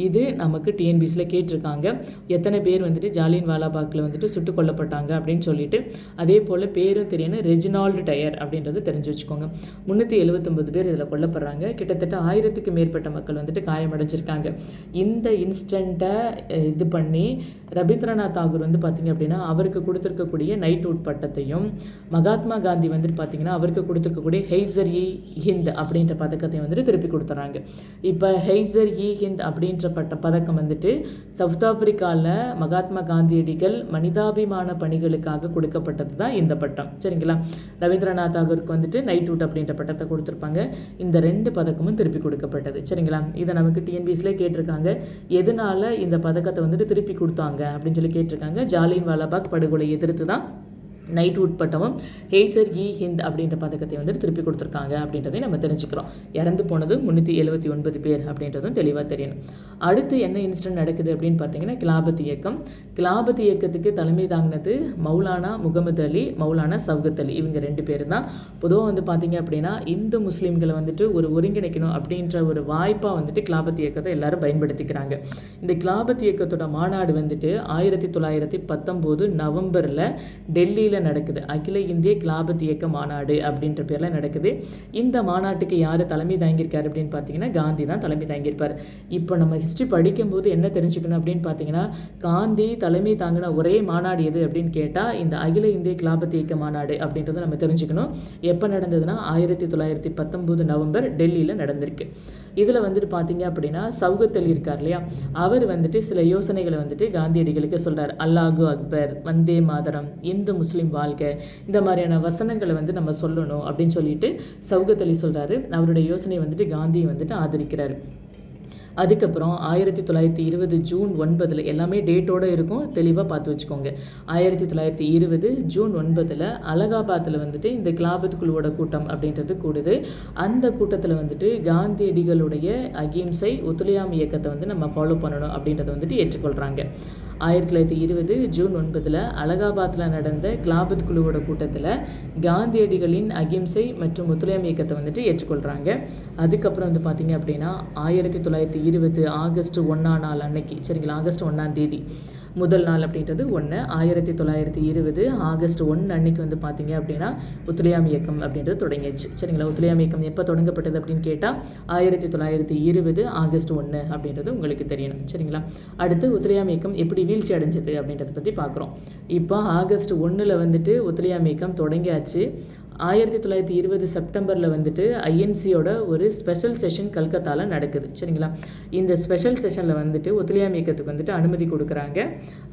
இது நமக்கு டிஎன்பிசியில் கேட்டிருக்காங்க, எத்தனை பேர் வந்துட்டு ஜாலியன் வாலாபாக்கில் வந்துட்டு சுட்டு கொல்லப்பட்டாங்க அப்படின்னு சொல்லிட்டு. அதே போல் பேரும் தெரியணும், ரெஜினால்டு டயர் அப்படின்றது தெரிஞ்சு வச்சுக்கோங்க. 379 பேர் இதில் கொல்லப்படுறாங்க. கிட்டத்தட்ட 1000க்கு மேற்பட்ட மக்கள் வந்துட்டு காயமடைஞ்சிருக்காங்க. இந்த இன்ஸ்டண்ட்டை இது பண்ணி ரவீந்திரநாத் தாகூர் வந்து பார்த்திங்க அப்படின்னா அவருக்கு கொடுத்துருக்கக்கூடிய நைட்வுட் பட்டத்தையும், மகாத்மா காந்தி வந்துட்டு பார்த்திங்கன்னா அவருக்கு கொடுத்துருக்கக்கூடிய ஹெய்சர்-இ-ஹிந்த் அப்படின்ற பதக்கத்தையும் வந்துட்டு திருப்பி கொடுத்துறாங்க. இப்போ ஹெய்சர்-இ-ஹிந்த் அப்படின்ற பதக்கம் வந்துட்டு சவுத் ஆப்பிரிக்காவில் மகாத்மா காந்தியடிகள் மனிதாபிமான பணிகளுக்காக கொடுக்கப்பட்டது தான் இந்த பட்டம். சரிங்களா? ரவீந்திரநாத் தாகூருக்கு வந்துட்டு நைட்வுட் அப்படின்ற பட்டத்தை கொடுத்துருப்பாங்க. இந்த 2 பதக்கமும் திருப்பி கொடுக்கப்பட்டது. சரிங்களா? இதை நமக்கு டிஎன்பிசியில் கேட்டிருக்காங்க, எதனால இந்த பதக்கத்தை வந்துட்டு திருப்பி கொடுத்தாங்க அப்படின்னு சொல்லி கேட்டிருக்காங்க. ஜாலியன் வாலாபாக் படுகொலை எதிர்த்து தான் நைட்வுட் பட்டமும் ஹெய்சர்-இ-ஹிந்த் அப்படின்ற பதக்கத்தை வந்துட்டு திருப்பி கொடுத்துருக்காங்க அப்படின்றதையும் நம்ம தெரிஞ்சுக்கிறோம். இறந்து போனது 379 பேர் அப்படின்றதும் தெளிவாக தெரியணும். அடுத்து என்ன இன்சிடென்ட் நடக்குது அப்படின்னு பார்த்தீங்கன்னா கிலாபத் இயக்கம். கிலாபத் இயக்கத்துக்கு தலைமை தாங்கினது மௌலானா முகமது அலி, மௌலானா சவுகத் அலி, இவங்க 2 பேர் தான். பொதுவாக வந்து பார்த்தீங்க அப்படின்னா இந்து முஸ்லீம்களை வந்துட்டு ஒரு ஒருங்கிணைக்கணும் அப்படின்ற ஒரு வாய்ப்பாக வந்துட்டு கிலாபத் இயக்கத்தை எல்லாரும் பயன்படுத்திக்கிறாங்க. இந்த கிலாபத் இயக்கத்தோட மாநாடு வந்துட்டு 1919 நவம்பரில் டெல்லியில் டெல்லியில் நடக்குது. அகில இந்திய கிலாபத் இயக்க மாநாடு அப்படின்ற பேரில் நடக்குது. இந்த மாநாட்டுக்கு யார் தலைமை தாங்கியிருக்காரு அப்படின்னு பார்த்தீங்கன்னா காந்தி தான் தலைமை தாங்கியிருப்பார். இப்போ நம்ம ஹிஸ்ட்ரி படிக்கும்போது என்ன தெரிஞ்சுக்கணும் அப்படின்னு பார்த்தீங்கன்னா, காந்தி தலைமை தாங்கின ஒரே மாநாடு எது அப்படின்னு கேட்டால் இந்த அகில இந்திய கிலாபத் இயக்க மாநாடு அப்படின்றத நம்ம தெரிஞ்சுக்கணும். எப்போ நடந்ததுன்னா 1919 நவம்பர் டெல்லியில் நடந்திருக்கு. இதில் வந்துட்டு பார்த்தீங்க அப்படின்னா சவுகத் அலி இருக்கார் இல்லையா, அவர் வந்துட்டு சில யோசனைகளை வந்துட்டு காந்தியடிகளுக்கு சொல்கிறார். அல்லாஹு அக்பர், வந்தே மாதரம், இந்து முஸ்லீம் வாழ்க, இந்த மாதிரியான வசனங்களை வந்து நம்ம சொல்லணும் அப்படின்னு சொல்லிட்டு சவுகத் அலி சொல்கிறாரு. அவருடைய யோசனை வந்துட்டு காந்தியை வந்துட்டு ஆதரிக்கிறார். அதுக்கப்புறம் 1920 ஜூன் 9 எல்லாமே டேட்டோடு இருக்கும், தெளிவாக பார்த்து வச்சுக்கோங்க. 1920 ஜூன் 9 அலகாபாத்தில் வந்துட்டு இந்த கிலாபத் குழுவோட கூட்டம் அப்படின்றது கூடுது. அந்த கூட்டத்தில் வந்துட்டு காந்தியடிகளுடைய அகிம்சை ஒத்துழையாமை இயக்கத்தை வந்து நம்ம ஃபாலோ பண்ணணும் அப்படின்றத வந்துட்டு ஏற்றுக்கொள்கிறாங்க. 1920 ஜூன் 9 அலகாபாத்தில் நடந்த கிலாபத் குழுவோட கூட்டத்தில் காந்தியடிகளின் அகிம்சை மற்றும் ஒத்துழையாமை இயக்கத்தை வந்துட்டு ஏற்றுக்கொள்கிறாங்க. அதுக்கப்புறம் வந்து பார்த்திங்க அப்படின்னா 1920 ஆகஸ்ட் 1ஆம் நாள் அன்னைக்கு, சரிங்களா, ஆகஸ்ட் 1ஆம் தேதி முதல் நாள் அப்படின்றது 1. 1920 ஆகஸ்ட் 1 அன்னைக்கு வந்து பார்த்தீங்க அப்படின்னா ஒத்துழையாமை இயக்கம் அப்படின்றது தொடங்கிடுச்சு. சரிங்களா, ஒத்துழையாமை இயக்கம் எப்போ தொடங்கப்பட்டது அப்படின்னு கேட்டால் 1920 ஆகஸ்ட் 1 அப்படின்றது உங்களுக்கு தெரியணும். சரிங்களா, அடுத்து ஒத்துழையாமை இயக்கம் எப்படி வீழ்ச்சி அடைஞ்சது அப்படின்றத பற்றி பார்க்குறோம். இப்போ ஆகஸ்ட் 1 வந்துட்டு ஒத்துழையாமை இயக்கம் தொடங்கியாச்சு. 1920 செப்டம்பரில் வந்துட்டு ஐஎன்சியோட ஒரு ஸ்பெஷல் செஷன் கல்கத்தாவில் நடக்குது. சரிங்களா, இந்த ஸ்பெஷல் செஷனில் வந்துட்டு ஒத்துழையாமை இயக்கத்துக்கு வந்துட்டு அனுமதி கொடுக்குறாங்க.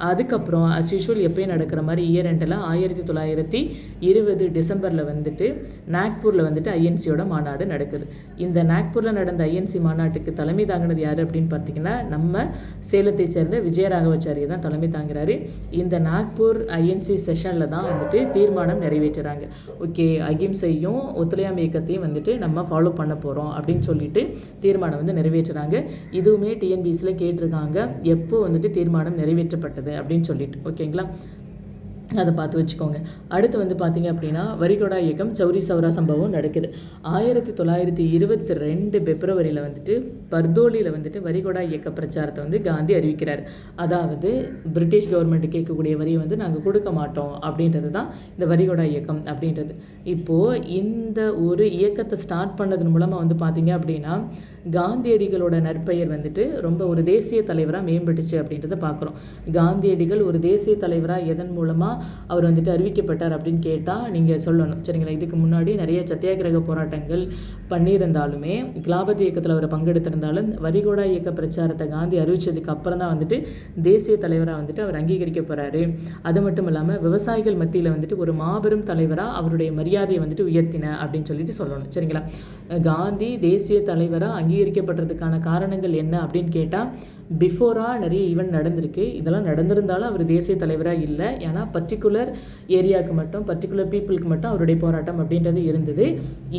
அதுக்கப்புறம் அஸ் யூஷுவல் எப்பயும் நடக்கிற மாதிரி இயர் எண்டில் 1920 டிசம்பரில் வந்துட்டு நாக்பூரில் வந்துட்டு ஐஎன்சியோட மாநாடு நடக்குது. இந்த நாக்பூரில் நடந்த ஐஎன்சி மாநாட்டுக்கு தலைமை தாங்கினது யார் அப்படின்னு பார்த்தீங்கன்னா நம்ம சேலத்தை சேர்ந்த விஜயராகவாச்சாரி தான் தலைமை தாங்கிறாரு. இந்த நாக்பூர் ஐஎன்சி செஷனில் தான் வந்துட்டு தீர்மானம் நிறைவேற்றுறாங்க. ஓகே, அகிம்சையும் ஒத்துழையாமை இயக்கத்தையும் வந்துட்டு நம்ம ஃபாலோ பண்ண போகிறோம் அப்படின்னு சொல்லிட்டு தீர்மானம் வந்து நிறைவேற்றுறாங்க. இதுவுமே டிஎன்பிஎஸ்சியில் கேட்டிருக்காங்க, எப்போ வந்துட்டு தீர்மானம் நிறைவேற்றப்பட்டது அப்படின்னு சொல்லிட்டு. ஓகேங்களா, அதை பார்த்து வச்சுக்கோங்க. அடுத்து வந்து பார்த்திங்க அப்படின்னா வரிகொடா இயக்கம் சௌரி சௌரா சம்பவம் நடக்குது. 1922 பிப்ரவரியில் வந்துட்டு பர்தோலியில் வந்துட்டு வரிகொடா இயக்க பிரச்சாரத்தை வந்து காந்தி அறிவிக்கிறார். அதாவது பிரிட்டிஷ் கவர்மெண்ட் கேட்கக்கூடிய வரியை வந்து நாங்கள் கொடுக்க மாட்டோம் அப்படின்றது தான் இந்த வரிகொடா இயக்கம் அப்படின்றது. இப்போது இந்த ஒரு இயக்கத்தை ஸ்டார்ட் பண்ணதன் மூலமாக வந்து பார்த்திங்க அப்படின்னா காந்தியடிகளோட நற்பெயர் வந்துட்டு ரொம்ப ஒரு தேசிய தலைவராக மேம்பட்டுச்சு அப்படின்றத பார்க்குறோம். காந்தியடிகள் ஒரு தேசிய தலைவராக எதன் மூலமாக அவர் வந்துட்டு அறிவிக்கப்பட்டார் அப்படின்னு கேட்டால் நீங்கள் சொல்லணும். சரிங்களா, இதுக்கு முன்னாடி நிறைய சத்தியாகிரக போராட்டங்கள் பண்ணியிருந்தாலுமே கிலாபத் இயக்கத்தில் அவர் பங்கெடுத்திருந்தாலும் வரிகொடா இயக்க பிரச்சாரத்தை காந்தி அறிவித்ததுக்கு அப்புறம் தான் வந்துட்டு தேசிய தலைவராக வந்துட்டு அவர் அங்கீகரிக்க போகிறாரு. அது மட்டும் இல்லாமல் விவசாயிகள் மத்தியில் வந்துட்டு ஒரு மாபெரும் தலைவராக அவருடைய மரியாதையை வந்துட்டு உயர்த்தின அப்படின்னு சொல்லிட்டு சொல்லணும். சரிங்களா, காந்தி தேசிய தலைவராக அங்கீகரிக்கப்படுறதுக்கான காரணங்கள் என்ன அப்படின்னு கேட்டால் பிஃபோராக நிறைய ஈவெண்ட் நடந்திருக்கு. இதெல்லாம் நடந்திருந்தாலும் அவர் தேசிய தலைவராக இல்லை. ஏன்னா பர்டிகுலர் ஏரியாவுக்கு மட்டும் பர்டிகுலர் பீப்புளுக்கு மட்டும் அவருடைய போராட்டம் அப்படின்றது இருந்தது.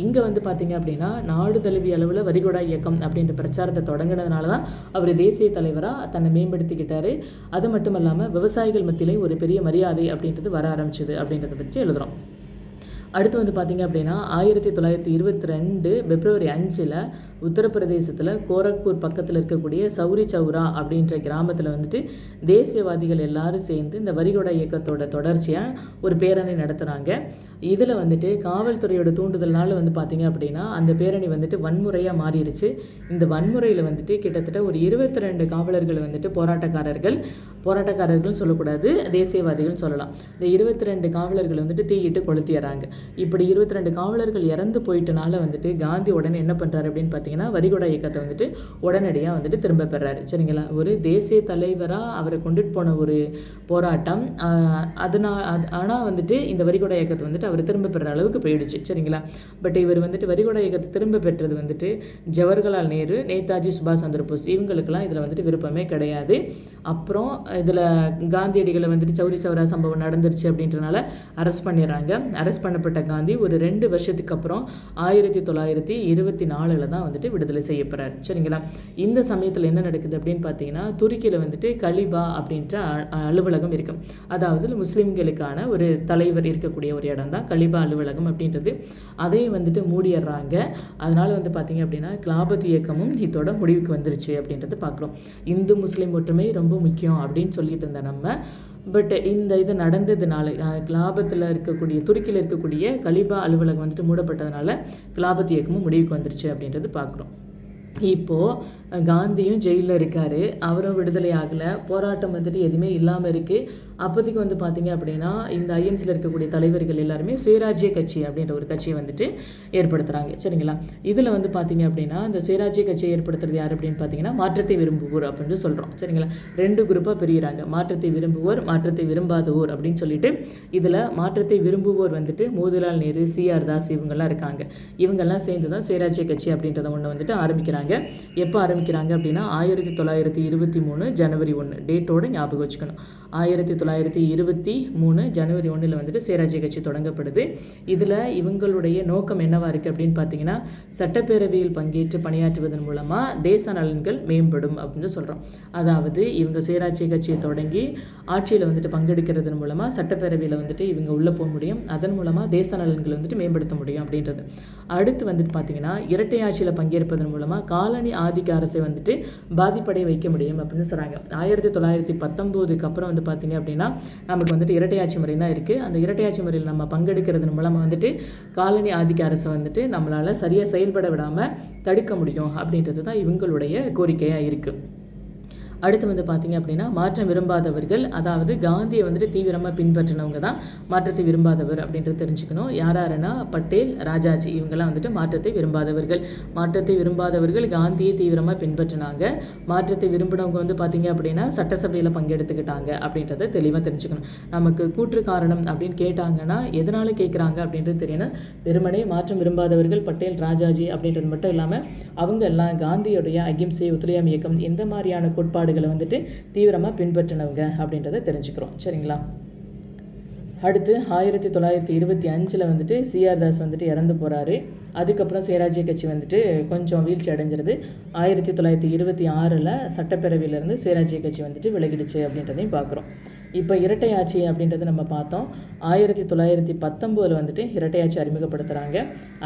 இங்கே வந்து பார்த்திங்க அப்படின்னா நாடு தழுவிய அளவில் வரிகொடா இயக்கம் அப்படின்ற பிரச்சாரத்தை தொடங்கினதுனால தான் அவர் தேசிய தலைவராக தன்னை மேம்படுத்திக்கிட்டார். அது மட்டும் இல்லாமல் விவசாயிகள் மத்தியிலே ஒரு பெரிய மரியாதை அப்படின்றது வர ஆரம்பிச்சுது அப்படின்றத பற்றி எழுதுகிறோம். அடுத்து வந்து பார்த்திங்க அப்படின்னா 1922 பிப்ரவரி 5 உத்தரப்பிரதேசத்தில் கோரக்பூர் பக்கத்தில் இருக்கக்கூடிய சௌரி சௌரா அப்படின்ற கிராமத்தில் வந்துட்டு தேசியவாதிகள் எல்லாரும் சேர்ந்து இந்த வரிகொடா இயக்கத்தோட தொடர்ச்சியாக ஒரு பேரணி நடத்துகிறாங்க. இதில் வந்துட்டு காவல்துறையோட தூண்டுதல்னால வந்து பார்த்திங்க அப்படின்னா அந்த பேரணி வந்துட்டு வன்முறையாக மாறிடுச்சு. இந்த வன்முறையில் வந்துட்டு கிட்டத்தட்ட ஒரு 22 காவலர்கள் வந்துட்டு போராட்டக்காரர்கள் சொல்லக்கூடாது, தேசியவாதிகள் சொல்லலாம். இந்த 22 காவலர்கள் வந்துட்டு தீயிட்டு கொளுத்திடுறாங்க. இப்படி 22 காவலர்கள் இறந்து போயிட்டனால வந்துட்டு காந்தி உடனே என்ன பண்ணுறாரு அப்படின்னு பார்த்தீங்கன்னா வரிகொடா இயக்கத்தை வந்துட்டு உடனடியாக வந்துட்டு திரும்ப பெறாரு. சரிங்களா, ஒரு தேசிய தலைவராக அவரை கொண்டுட்டு போன ஒரு போராட்டம் ஆனால் வந்துட்டு இந்த வரிகொடா இயக்கத்தை வந்துட்டு அவர் திரும்ப பெற அளவுக்கு போயிடுச்சு. சரிங்களா, பட் இவர் வந்துட்டு வரிகொடா இயக்கத்தை திரும்ப பெற்றது வந்துட்டு ஜவஹர்லால் நேரு, நேதாஜி சுபாஷ் சந்திர போஸ் இவங்களுக்கெல்லாம் இதில் வந்துட்டு விருப்பமே கிடையாது. அப்புறம் இதில் காந்தியடிகளை வந்துட்டு சௌரி சௌரா சம்பவம் நடந்துருச்சு அப்படின்றனால அரெஸ்ட் பண்ணிடுறாங்க. அரெஸ்ட் பண்ணப்பட்ட காந்தி ஒரு 2 வருஷத்துக்கு அப்புறம் 1924 தான் வந்துட்டு விடுதலை செய்யப்படுறாரு. சரிங்களா, இந்த சமயத்தில் என்ன நடக்குது அப்படின்னு பார்த்தீங்கன்னா துருக்கியில் வந்துட்டு கலிபா அப்படின்ற அலுவலகம் இருக்கு. அதாவது முஸ்லீம்களுக்கான ஒரு தலைவர் இருக்கக்கூடிய ஒரு இடம் தான் கலிபா அலுவலகம் அப்படின்றது. அதை வந்துட்டு மூடிடுறாங்க. அதனால் வந்து பார்த்தீங்க அப்படின்னா கிலாபத் இயக்கமும் இதோட முடிவுக்கு வந்துருச்சு அப்படின்றது பார்க்குறோம். இந்து முஸ்லீம் ஒற்றுமை ரொம்ப முக்கியம் அப்படின்னு சொல்லிட்டு இருந்த நம்ம பட் இந்த இது நடந்ததுனால கிலாபத்தில் இருக்கக்கூடிய துருக்கியில் இருக்கக்கூடிய கலிபா அலுவலகம் வந்துட்டு மூடப்பட்டதுனால கிலாபத் இயக்கமும் முடிவுக்கு வந்துருச்சு அப்படின்றது பார்க்குறோம். இப்போது காந்தியும் ஜெயிலில் இருக்கார், அவரும் விடுதலை ஆகலை, போராட்டம் வந்துட்டு எதுவுமே இல்லாமல் இருக்குது. அப்போதைக்கு வந்து பார்த்திங்க அப்படின்னா இந்த ஐஎன்சியில் இருக்கக்கூடிய தலைவர்கள் எல்லாருமே சுயராஜ்ய கட்சி அப்படின்ற ஒரு கட்சியை வந்துட்டு ஏற்படுத்துகிறாங்க. சரிங்களா? இதில் வந்து பார்த்திங்க அப்படின்னா இந்த சுயராஜ்ய கட்சியை ஏற்படுத்துறது யார் அப்படின்னு பார்த்தீங்கன்னா மாற்றத்தை விரும்புவோர் அப்படின்னு சொல்கிறோம். சரிங்களா? 2 குரூப்பாக பிரிகிறாங்க, மாற்றத்தை விரும்புவோர், மாற்றத்தை விரும்பாதவோர் அப்படின்னு சொல்லிட்டு. இதில் மாற்றத்தை விரும்புவோர் வந்துட்டு மோதிலால் நேரு, சிஆர் தாஸ் இவங்கெல்லாம் இருக்காங்க. இவங்கெல்லாம் சேர்ந்து தான் சுயராஜ்ய கட்சி அப்படின்றத ஒன்று வந்துட்டு ஆரம்பிக்கிறாங்க. எப்போ ஆரம்பிக்கிறாங்க அப்படின்னா 1923 ஜனவரி 1 டேட்டோட ஞாபகம் வச்சுக்கணும். 1923 ஜனவரி 1 வந்துட்டு சுயராஜ்ய கட்சி தொடங்கப்படுது. இதில் இவங்களுடைய நோக்கம் என்னவாக இருக்குது அப்படின்னு பார்த்தீங்கன்னா சட்டப்பேரவையில் பங்கேற்று பணியாற்றுவதன் மூலமாக தேச நலன்கள் மேம்படும் அப்படின்னு சொல்கிறோம். அதாவது இவங்க சுயராஜ்ய கட்சியை தொடங்கி ஆட்சியில் வந்துட்டு பங்கெடுக்கிறதன் மூலமாக சட்டப்பேரவையில் வந்துட்டு இவங்க உள்ளே போக முடியும், அதன் மூலமாக தேச நலன்கள் வந்துட்டு மேம்படுத்த முடியும் அப்படின்றது. அடுத்து வந்துட்டு பார்த்தீங்கன்னா இரட்டை ஆட்சியில் பங்கேற்பதன் மூலமாக காலனி ஆதிக்க அரசை வந்துட்டு பாதிப்படைய வைக்க முடியும் அப்படின்னு சொல்கிறாங்க. 1919க்கு அப்புறம் வந்து பார்த்திங்க அப்படின்னா நமக்கு வந்துட்டு இரட்டையாட்சி முறை தான் இருக்குது. அந்த இரட்டையாட்சி முறையில் நம்ம பங்கெடுக்கிறது மூலமாக வந்துட்டு காலனி ஆதிக்க அரசை வந்துட்டு நம்மளால் சரியாக செயல்பட விடாமல் தடுக்க முடியும் அப்படின்றது தான் இவங்களுடைய கோரிக்கையாக இருக்குது. அடுத்து வந்து பார்த்திங்க அப்படின்னா மாற்றம் விரும்பாதவர்கள், அதாவது காந்தியை வந்துட்டு தீவிரமாக பின்பற்றினவங்க தான் மாற்றத்தை விரும்பாதவர் அப்படின்றது தெரிஞ்சுக்கணும். யாருன்னா பட்டேல், ராஜாஜி இவங்கெல்லாம் வந்துட்டு மாற்றத்தை விரும்பாதவர்கள். மாற்றத்தை விரும்பாதவர்கள் காந்தியை தீவிரமாக பின்பற்றினாங்க. மாற்றத்தை விரும்பினவங்க வந்து பார்த்திங்க அப்படின்னா சட்டசபையில் பங்கெடுத்துக்கிட்டாங்க அப்படின்றத தெளிவாக தெரிஞ்சுக்கணும். நமக்கு கூற்று காரணம் அப்படின்னு கேட்டாங்கன்னா எதனால் கேட்குறாங்க அப்படின்றது தெரியணும். வெறுமனே மாற்றம் விரும்பாதவர்கள் பட்டேல், ராஜாஜி அப்படின்றது மட்டும் இல்லாமல் அவங்க எல்லாம் காந்தியுடைய அகிம்சை, ஒத்துழையாமை இயக்கம் இந்த மாதிரியான கோட்பாடு வந்துட்டு தீவிரமாக பின்பற்றினவங்க அப்படின்றத தெரிஞ்சுக்கிறோம். சரிங்களா? அடுத்து 1925 வந்துட்டு சிஆர் தாஸ் வந்துட்டு இறந்து போகிறாரு. அதுக்கப்புறம் சுயராஜ்ய கட்சி வந்துட்டு கொஞ்சம் வீழ்ச்சி அடைஞ்சிருது. 1926 சட்டப்பேரவையிலேருந்து சுயராஜ்ய கட்சி வந்துட்டு விலகிடுச்சு அப்படின்றதையும் பார்க்குறோம். இப்போ இரட்டை ஆட்சி அப்படின்றத நம்ம பார்த்தோம். 1919 வந்துட்டு இரட்டை ஆட்சி அறிமுகப்படுத்துகிறாங்க.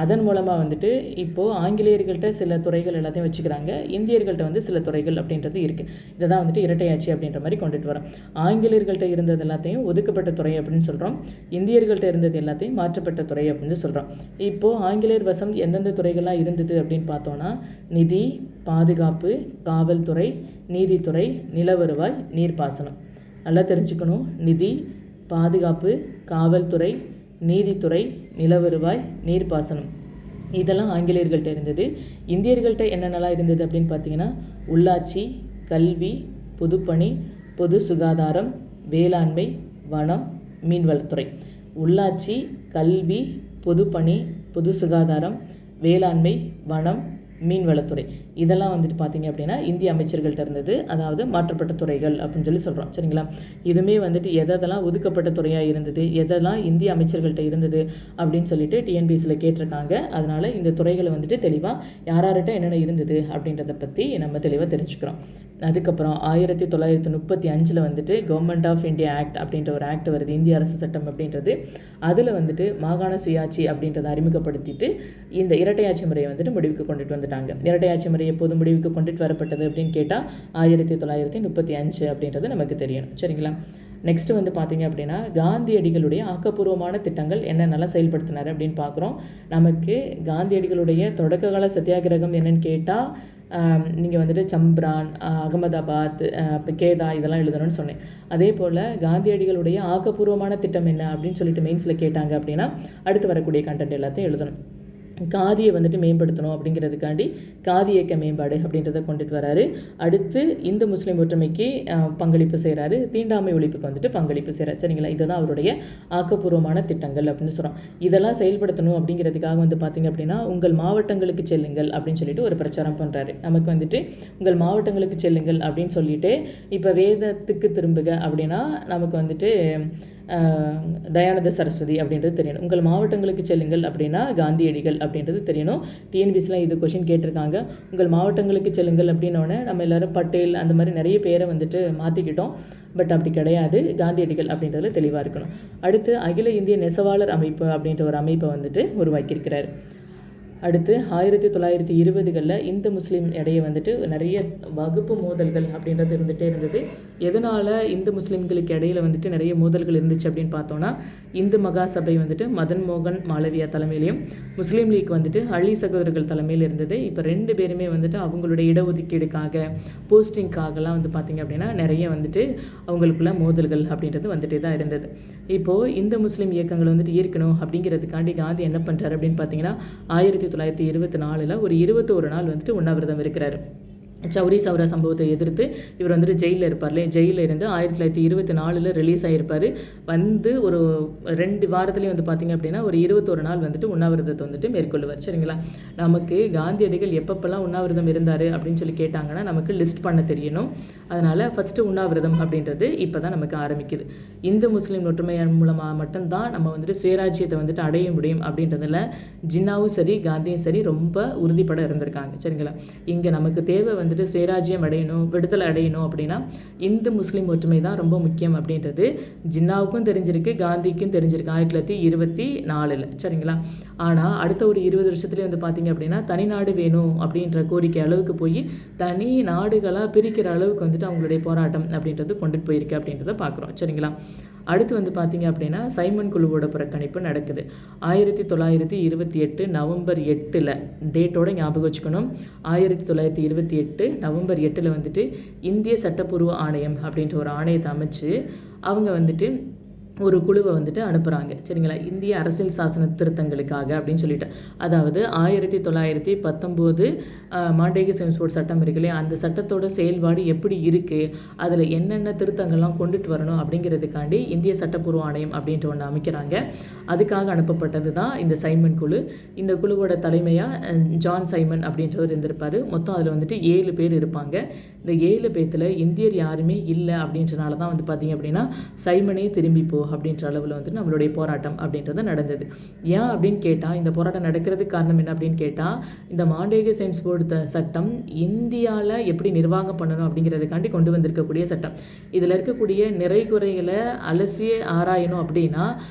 அதன் மூலமாக வந்துட்டு இப்போது ஆங்கிலேயர்கள்ட்ட சில துறைகள் எல்லாத்தையும் வச்சுக்கிறாங்க, இந்தியர்கள்ட்ட வந்து சில துறைகள் அப்படின்றது இருக்குது. இதை தான் வந்துட்டு இரட்டை ஆட்சி அப்படின்ற மாதிரி கொண்டுட்டு வரோம். ஆங்கிலேயர்கள்ட்ட இருந்தது எல்லாத்தையும் ஒதுக்கப்பட்ட துறை அப்படின்னு சொல்கிறோம், இந்தியர்கள்ட்ட இருந்தது எல்லாத்தையும் மாற்றப்பட்ட துறை அப்படின்னு சொல்கிறோம். இப்போது ஆங்கிலேயர் வசம் எந்தெந்த துறைகள்லாம் இருந்தது அப்படின்னு பார்த்தோன்னா நிதி, பாதுகாப்பு, காவல்துறை, நீதித்துறை, நில வருவாய், நீர்ப்பாசனம். நல்லா தெரிஞ்சுக்கணும். நிதி, பாதுகாப்பு, காவல்துறை, நீதித்துறை, நில வருவாய், நீர்ப்பாசனம் இதெல்லாம் ஆங்கிலேயர்கள்ட்ட இருந்தது. இந்தியர்கள்ட்ட என்னென்னலாம் இருந்தது அப்படின்னு பார்த்தீங்கன்னா உள்ளாட்சி, கல்வி, பொதுப்பணி, பொது சுகாதாரம், வேளாண்மை, வனம், மீன்வளத்துறை. உள்ளாட்சி, கல்வி, பொதுப்பணி, பொது சுகாதாரம், வேளாண்மை, வனம், மீன்வளத்துறை இதெல்லாம் வந்துட்டு பார்த்திங்க அப்படின்னா இந்திய அமைச்சர்கள்ட்ட இருந்தது, அதாவது மாற்றப்பட்ட துறைகள் அப்படின்னு சொல்லி சொல்கிறோம். சரிங்களா? இதுவுமே வந்துட்டு எதெல்லாம் ஒதுக்கப்பட்ட துறையாக இருந்தது, எதெல்லாம் இந்திய அமைச்சர்கள்ட்ட இருந்தது அப்படின்னு சொல்லிட்டு டிஎன்பிஎஸ்சியில் கேட்டிருக்காங்க. அதனால் இந்த துறைகளை வந்துட்டு தெளிவாக யார்கிட்ட என்னென்ன இருந்தது அப்படின்றத பற்றி நம்ம தெளிவாக தெரிஞ்சுக்கிறோம். அதுக்கப்புறம் 1935 வந்துட்டு கவர்மெண்ட் ஆஃப் இந்தியா ஆக்ட் அப்படின்ற ஒரு ஆக்ட் வருது, இந்திய அரசு சட்டம் அப்படின்றது. அதில் வந்துட்டு மாகாண சுயாட்சி அப்படின்றத அறிமுகப்படுத்திட்டு இந்த இரட்டையாட்சி முறையை வந்துட்டு முடிவுக்கு கொண்டுட்டு வந்துட்டாங்க. இரட்டையாட்சி முறை எப்போது முடிவுக்கு கொண்டுட்டு வரப்பட்டது அப்படின்னு கேட்டால் 1935 அப்படின்றது நமக்கு தெரியணும். சரிங்களா? நெக்ஸ்ட்டு வந்து பார்த்திங்க அப்படின்னா காந்தியடிகளுடைய ஆக்கப்பூர்வமான திட்டங்கள் என்னென்னலாம் செயல்படுத்தினார் அப்படின்னு பார்க்குறோம். நமக்கு காந்தியடிகளுடைய தொடக்க கால சத்தியாகிரகம் என்னென்னு கேட்டால் நீங்கள் வந்துட்டு சம்ப்ரான், அகமதாபாத், கேதா இதெல்லாம் எழுதணும்னு சொன்னேன். அதே போல் காந்தியடிகளுடைய ஆக்கப்பூர்வமான திட்டம் என்ன அப்படின்னு சொல்லிட்டு மெயின்ஸில் கேட்டாங்க அப்படின்னா அடுத்து வரக்கூடிய கண்டென்ட் எல்லாத்தையும் எழுதணும். காதியை வந்துட்டு மேம்படுத்தணும் அப்படிங்கிறதுக்காண்டி காதி இயக்க மேம்பாடு அப்படின்றத கொண்டுட்டு வராரு. அடுத்து இந்து முஸ்லீம் ஒற்றுமைக்கு பங்களிப்பு செய்கிறாரு, தீண்டாமை ஒழிப்புக்கு வந்துட்டு பங்களிப்பு செய்கிறார். சரிங்களா? இதுதான் அவருடைய ஆக்கப்பூர்வமான திட்டங்கள் அப்படின்னு சொல்கிறோம். இதெல்லாம் செயல்படுத்தணும் அப்படிங்கிறதுக்காக வந்து பார்த்திங்க அப்படின்னா உங்கள் மாவட்டங்களுக்கு செல்லுங்கள் அப்படின்னு சொல்லிட்டு ஒரு பிரச்சாரம் பண்ணுறாரு. நமக்கு வந்துட்டு உங்கள் மாவட்டங்களுக்கு செல்லுங்கள் அப்படின்னு சொல்லிட்டு இப்போ வேதத்துக்கு திரும்புக அப்படின்னா நமக்கு வந்துட்டு தயானந்த சரஸ்வதி அப்படின்றது தெரியணும். உங்கள் மாவட்டங்களுக்கு செல்லுங்கள் அப்படின்னா காந்தியடிகள் அப்படின்றது தெரியணும். டிஎன்பிஎஸ்சிலாம் இது கொஷின் கேட்டிருக்காங்க. உங்கள் மாவட்டங்களுக்கு செல்லுங்கள் அப்படின்னோடனே நம்ம எல்லோரும் பட்டேல் அந்த மாதிரி நிறைய பேரை வந்துட்டு மாற்றிக்கிட்டோம். பட் அப்படி கிடையாது, காந்தியடிகள் அப்படின்றதுல தெளிவாக இருக்கணும். அடுத்து அகில இந்திய நெசவாளர் அமைப்பு அப்படின்ற ஒரு அமைப்பை வந்துட்டு உருவாக்கியிருக்கிறார். அடுத்து 1920களில் இந்து முஸ்லீம் இடையே வந்துட்டு நிறைய வகுப்பு மோதல்கள் அப்படின்றது இருந்துகிட்டே இருந்தது. எதனால் இந்து முஸ்லீம்களுக்கு இடையில் வந்துட்டு நிறைய மோதல்கள் இருந்துச்சு அப்படின்னு பார்த்தோன்னா, இந்து மகா சபை வந்துட்டு மதன் மோகன் மாளவியா தலைமையிலையும், முஸ்லீம் லீக் வந்துட்டு அலி சகோதரர்கள் தலைமையில் இருந்தது. இப்போ 2 பேருமே வந்துட்டு அவங்களுடைய இடஒதுக்கீடுக்காக போஸ்டிங்காகலாம் வந்து பார்த்திங்க அப்படின்னா நிறைய வந்துட்டு அவங்களுக்குள்ள மோதல்கள் அப்படின்றது வந்துட்டே தான் இருந்தது. இப்போது இந்து முஸ்லீம் இயக்கங்கள் வந்துட்டு ஈர்க்கணும் அப்படிங்கிறதுக்காண்டி காந்தி என்ன பண்ணுறாரு அப்படின்னு பார்த்தீங்கன்னா, 1924 ஒரு 21 நாள் வந்துட்டு உண்ணாவிரதம் இருக்கிறாரு. சௌரி சௌரா சம்பவத்தை எதிர்த்து இவர் வந்துட்டு ஜெயிலில் இருப்பார்லே, ஜெயிலில் இருந்து 1924 ரிலீஸ் ஆகியிருப்பார். வந்து ஒரு 2 வாரத்துலேயும் வந்து பார்த்திங்க அப்படின்னா ஒரு 21 நாள் வந்துட்டு உண்ணாவிரதத்தை வந்துட்டு மேற்கொள்ளுவார். சரிங்களா? நமக்கு காந்தியடிகள் எப்பப்பெல்லாம் உண்ணாவிரதம் இருந்தார் அப்படின்னு சொல்லி கேட்டாங்கன்னா நமக்கு லிஸ்ட் பண்ண தெரியணும். அதனால் ஃபஸ்ட்டு உண்ணாவிரதம் அப்படின்றது இப்போ தான் நமக்கு ஆரம்பிக்குது. இந்து முஸ்லீம் ஒற்றுமையின் மூலமாக மட்டும்தான் நம்ம வந்துட்டு சுயராஜ்யத்தை வந்துட்டு அடைய முடியும் அப்படின்றதில் ஜின்னாவும் சரி காந்தியும் சரி ரொம்ப உறுதிப்பட இருந்திருக்காங்க. சரிங்களா? இங்கே நமக்கு தேவை வந்துட்டு சுயராஜ்யம் அடையணும், விடுதலை அடையணும் அப்படின்னா இந்து முஸ்லீம் ஒற்றுமை தான் ரொம்ப முக்கியம் அப்படின்றது ஜின்னாவுக்கும் தெரிஞ்சிருக்கு, காந்திக்கும் தெரிஞ்சிருக்கு 1924. சரிங்களா? ஆனால் அடுத்த ஒரு 20 வருஷத்துலேயே வந்து பார்த்திங்க அப்படின்னா தனிநாடு வேணும் அப்படின்ற கோரிக்கை அளவுக்கு போய் தனி நாடுகளாக பிரிக்கிற அளவுக்கு வந்துட்டு அவங்களுடைய போராட்டம் அப்படின்றது கொண்டுட்டு போயிருக்கு அப்படின்றத பார்க்குறோம். சரிங்களா? அடுத்து வந்து பார்த்திங்க அப்படின்னா சைமன் குழுவோட புறக்கணிப்பு நடக்குது 1928 நவம்பர் 8. டேட்டோட ஞாபகம் வச்சுக்கணும். 1928 நவம்பர் 8 வந்துட்டு இந்திய சட்டப்பூர்வ ஆணையம் அப்படின்ற ஒரு ஆணையத்தை அமைச்சு அவங்க வந்துட்டு ஒரு குழுவை வந்துட்டு அனுப்புகிறாங்க. சரிங்களா? இந்திய அரசியல் சாசன திருத்தங்களுக்காக அப்படின்னு சொல்லிட்டு, அதாவது 1919 மாண்டேகு செம்ஸ்போர்ட் சட்டம் இருக்குல்லையே, அந்த சட்டத்தோட செயல்பாடு எப்படி இருக்குது, அதில் என்னென்ன திருத்தங்கள்லாம் கொண்டுட்டு வரணும் அப்படிங்கிறதுக்காண்டி இந்திய சட்டப்பூர்வ ஆணையம் அப்படின்ட்டு ஒன்று அமைக்கிறாங்க. அதுக்காக அனுப்பப்பட்டது தான் இந்த சைமன் குழு. இந்த குழுவோட தலைமையாக ஜான் சைமன் அப்படின்றவர் இருந்திருப்பார். மொத்தம் அதில் வந்துட்டு 7 பேர் இருப்பாங்க. இந்த 7 பேர்த்தில் இந்தியர் யாருமே இல்லை அப்படின்றனால தான் வந்து பார்த்திங்க அப்படின்னா சைமனே திரும்பிப்போ அப்படின்ற அளவில் வந்துட்டு நம்மளுடைய போராட்டம் அப்படின்றது நடந்தது. ஏன் அப்படின்னு கேட்டால், இந்த போராட்டம் நடக்கிறதுக்கு காரணம் என்ன அப்படின்னு கேட்டால், இந்த மாண்டேகு செம்ஸ்போர்ட் சட்டம் இந்தியாவில் எப்படி நிர்வாகம் பண்ணணும் அப்படிங்கிறதுக்காண்டி கொண்டு வந்திருக்கக்கூடிய சட்டம். இதில் இருக்கக்கூடிய நிறை குறைகளை அலசி ஆராயணும் அப்படின்னா